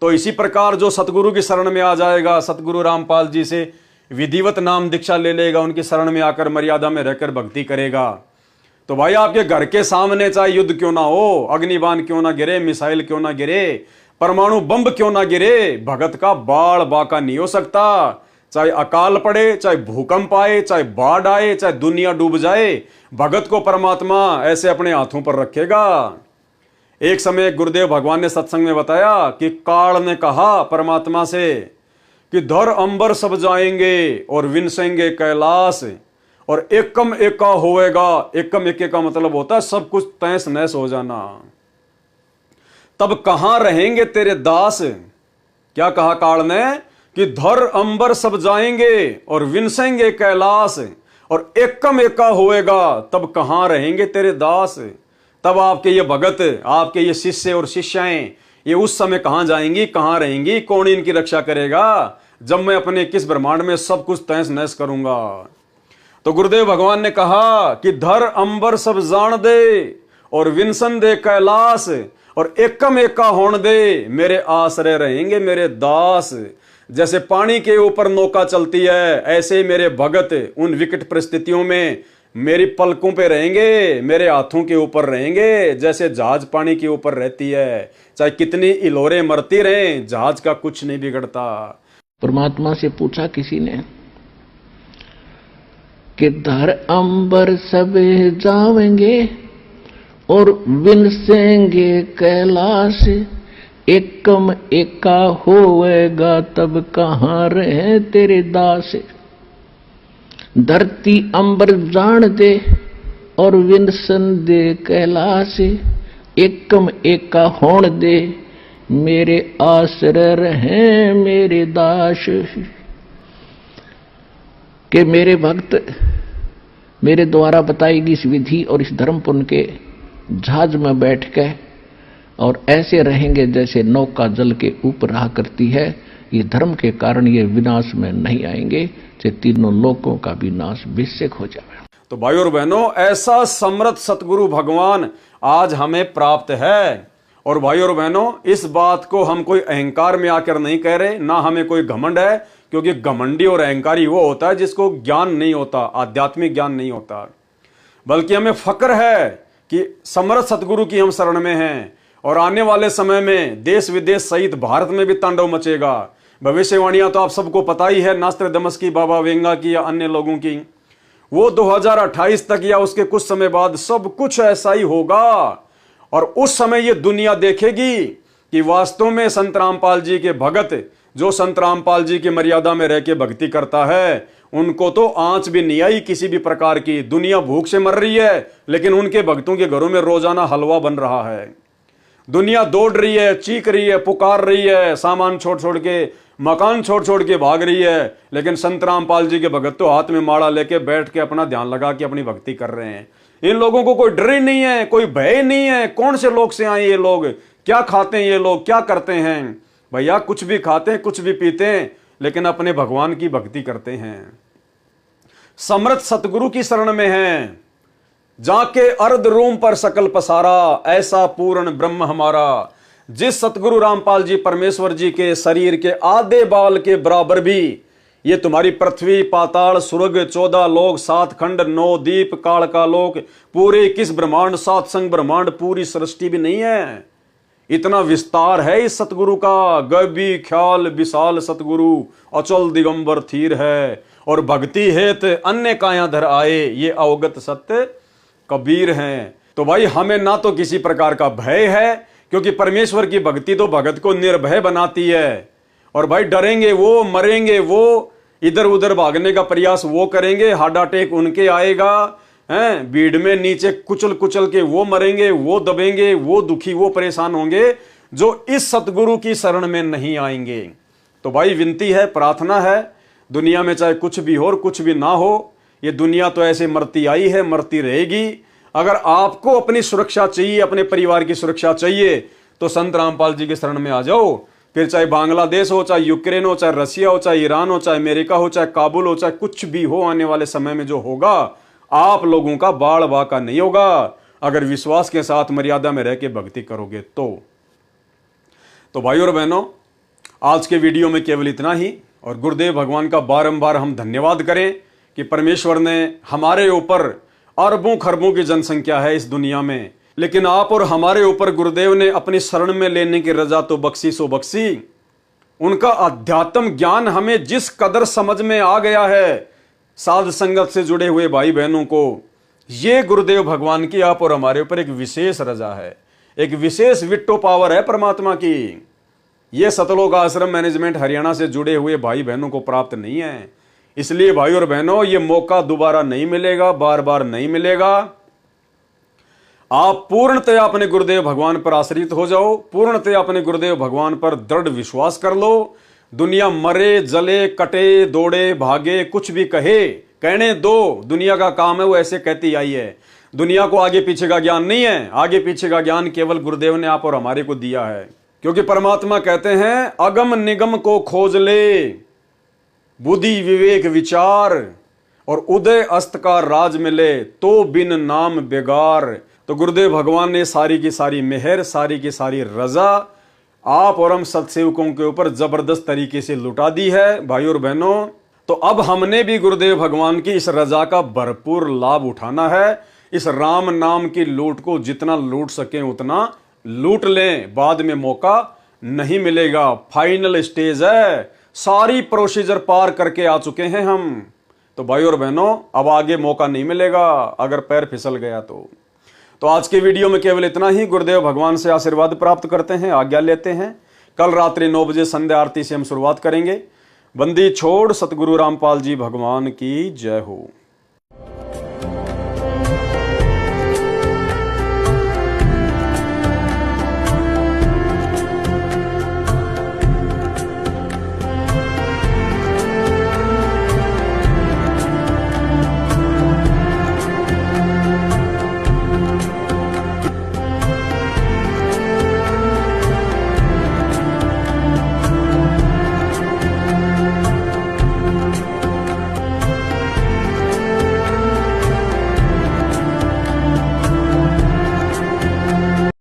S1: तो इसी प्रकार जो सतगुरु की शरण में आ जाएगा, सतगुरु रामपाल जी से विधिवत नाम दीक्षा ले लेगा, उनकी शरण में आकर मर्यादा में रहकर भक्ति करेगा, तो भाई आपके घर के सामने चाहे युद्ध क्यों ना हो, अग्निबाण क्यों ना गिरे, मिसाइल क्यों ना गिरे, परमाणु बम क्यों ना गिरे, भगत का बाल बाका नहीं हो सकता। चाहे अकाल पड़े, चाहे भूकंप आए, चाहे बाढ़ आए, चाहे दुनिया डूब जाए, भगत को परमात्मा ऐसे अपने हाथों पर रखेगा। एक समय गुरुदेव भगवान ने सत्संग में बताया कि काल ने कहा परमात्मा से कि धर अंबर सब जाएंगे और विनसेंगे कैलाश, और एकम एका होएगा। एकम एके का मतलब होता है सब कुछ तैस नैस हो जाना, तब कहां रहेंगे तेरे दास। क्या कहा काल ने कि धर अंबर सब जाएंगे और विनसेंगे कैलाश, और एकम एका होएगा, तब कहां रहेंगे तेरे दास। तब आपके ये भगत, आपके ये शिष्य और शिष्याएं, ये उस समय कहां जाएंगी, कहां रहेंगी, कौन इनकी रक्षा करेगा, जब मैं अपने किस ब्रह्मांड में सब कुछ तहस नहस करूंगा। तो गुरुदेव भगवान ने कहा कि धर अंबर सब जान दे और विनसन दे कैलाश, और एकम एका होण दे, मेरे आश्रय रहेंगे मेरे दास। जैसे पानी के ऊपर नौका चलती है, ऐसे मेरे भगत उन विकट परिस्थितियों में मेरी पलकों पे रहेंगे, मेरे हाथों के ऊपर रहेंगे, जैसे जहाज पानी के ऊपर रहती है, चाहे कितनी इलोरे मरती रहें, जहाज का कुछ नहीं बिगड़ता।
S2: परमात्मा से पूछा किसी ने कि धर अंबर सब जावेंगे और विनसेंगे कैलाश, एकम एका होएगा, तब कहां रहे तेरे दास। धरती अंबर जान दे और विनसन दे कैलाश, एकम एका होण दे, मेरे आश्रय रहे मेरे दास। कि मेरे भक्त मेरे द्वारा बताई गई इस विधि और इस धर्म पुण्य के जहाज में बैठ के और ऐसे रहेंगे जैसे नौका जल के ऊपर रहा करती है। ये धर्म के कारण ये विनाश में नहीं आएंगे, चाहे तीनों लोकों का भी नाश बेशक हो जाए।
S1: तो भाई और बहनों, ऐसा समर्थ सतगुरु भगवान आज हमें प्राप्त है। और भाई और बहनों, इस बात को हम कोई अहंकार में आकर नहीं कह रहे, ना हमें कोई घमंड है, क्योंकि घमंडी और अहंकारी वो होता है जिसको ज्ञान नहीं होता, आध्यात्मिक ज्ञान नहीं होता। बल्कि हमें फक्र है कि समर्थ सतगुरु की हम शरण में हैं, और आने वाले समय में देश विदेश सहित भारत में भी तांडव मचेगा। भविष्यवाणियां तो आप सबको पता ही है, नास्ट्राडामस की, बाबा वेंगा की या अन्य लोगों की। वो 2028 तक या उसके कुछ समय बाद सब कुछ ऐसा ही होगा। और उस समय ये दुनिया देखेगी कि वास्तव में संत रामपाल जी के भगत, जो संत रामपाल जी की मर्यादा में रह के भक्ति करता है, उनको तो आंच भी नहीं आई किसी भी प्रकार की। दुनिया भूख से मर रही है, लेकिन उनके भक्तों के घरों में रोजाना हलवा बन रहा है। दुनिया दौड़ रही है, चीख रही है, पुकार रही है, सामान छोड़ छोड़ के, मकान छोड़ छोड़ के भाग रही है, लेकिन संत रामपाल जी के भगत तो हाथ में माला लेके बैठ के अपना ध्यान लगा के अपनी भक्ति कर रहे हैं। इन लोगों को कोई डर ही नहीं है, कोई भय नहीं है। कौन से लोग से आए ये लोग, क्या खाते हैं ये लोग, क्या करते हैं? भैया कुछ भी खाते हैं, कुछ भी पीते हैं, लेकिन अपने भगवान की भक्ति करते हैं। समर्थ सतगुरु की शरण में हैं, जाके अर्ध रोम पर सकल पसारा, ऐसा पूर्ण ब्रह्म हमारा। जिस सतगुरु रामपाल जी परमेश्वर जी के शरीर के आधे बाल के बराबर भी ये तुम्हारी पृथ्वी, पाताल, स्वर्ग, 14 लोक, 7 खंड, 9 दीप, काल का लोक, पूरे 21 ब्रह्मांड, 7 संग ब्रह्मांड, पूरी सृष्टि भी नहीं है। इतना विस्तार है इस सतगुरु का। गभी ख्याल विशाल सतगुरु, अचल दिगंबर थीर है। और भक्ति हेत अन्य कायाधर आए, ये अवगत सत्य कबीर हैं। तो भाई हमें ना तो किसी प्रकार का भय है, क्योंकि परमेश्वर की भक्ति तो भगत को निर्भय बनाती है। और भाई डरेंगे वो, मरेंगे वो, इधर उधर भागने का प्रयास वो करेंगे, हार्ट अटैक उनके आएगा, हैं भीड़ में नीचे कुचल कुचल के वो मरेंगे, वो दबेंगे, वो दुखी, वो परेशान होंगे, जो इस सतगुरु की शरण में नहीं आएंगे। तो भाई विनती है, प्रार्थना है, दुनिया में चाहे कुछ भी हो और कुछ भी ना हो, ये दुनिया तो ऐसे मरती आई है, मरती रहेगी। अगर आपको अपनी सुरक्षा चाहिए, अपने परिवार की सुरक्षा चाहिए, तो संत रामपाल जी के शरण में आ जाओ। फिर चाहे बांग्लादेश हो, चाहे यूक्रेन हो, चाहे रसिया हो, चाहे ईरान हो, चाहे अमेरिका हो, चाहे काबुल हो, चाहे कुछ भी हो, आने वाले समय में जो होगा आप लोगों का बाढ़ बाका नहीं होगा, अगर विश्वास के साथ मर्यादा में रह के भक्ति करोगे तो भाई और बहनों, आज के वीडियो में केवल इतना ही। और गुरुदेव भगवान का बारंबार हम धन्यवाद करें कि परमेश्वर ने हमारे ऊपर, अरबों खरबों की जनसंख्या है इस दुनिया में, लेकिन आप और हमारे ऊपर गुरुदेव ने अपनी शरण में लेने की रजा तो बख्शी सो बख्शी। उनका अध्यात्म ज्ञान हमें जिस कदर समझ में आ गया है, साध संगत से जुड़े हुए भाई बहनों को, ये गुरुदेव भगवान की आप और हमारे ऊपर एक विशेष रजा है, एक विशेष विट्टो पावर है परमात्मा की। ये सतलोक आश्रम मैनेजमेंट हरियाणा से जुड़े हुए भाई बहनों को प्राप्त नहीं है। इसलिए भाई और बहनों, ये मौका दोबारा नहीं मिलेगा, बार बार नहीं मिलेगा। आप पूर्णतया अपने गुरुदेव भगवान पर आश्रित हो जाओ, पूर्णतया अपने गुरुदेव भगवान पर दृढ़ विश्वास कर लो। दुनिया मरे, जले, कटे, दौड़े, भागे, कुछ भी कहे, कहने दो, दुनिया का काम है, वो ऐसे कहती आई है। दुनिया को आगे पीछे का ज्ञान नहीं है, आगे पीछे का ज्ञान केवल गुरुदेव ने आप और हमारे को दिया है। क्योंकि परमात्मा कहते हैं, अगम निगम को खोज ले, बुद्धि विवेक विचार, और उदय अस्त का राज मिले, तो बिन नाम बेगार। तो गुरुदेव भगवान ने सारी की सारी मेहर, सारी की सारी रजा आप और हम सत्सेवकों के ऊपर जबरदस्त तरीके से लुटा दी है भाई और बहनों। तो अब हमने भी गुरुदेव भगवान की इस रजा का भरपूर लाभ उठाना है। इस राम नाम की लूट को जितना लूट सकें उतना लूट लें, बाद में मौका नहीं मिलेगा। फाइनल स्टेज है, सारी प्रोसीजर पार करके आ चुके हैं हम। तो भाई और बहनों, अब आगे मौका नहीं मिलेगा अगर पैर फिसल गया तो आज के वीडियो में केवल इतना ही। गुरुदेव भगवान से आशीर्वाद प्राप्त करते हैं, आज्ञा लेते हैं। कल रात्रि 9 बजे संध्या आरती से हम शुरुआत करेंगे। बंदी छोड़ सतगुरु रामपाल जी भगवान की जय हो।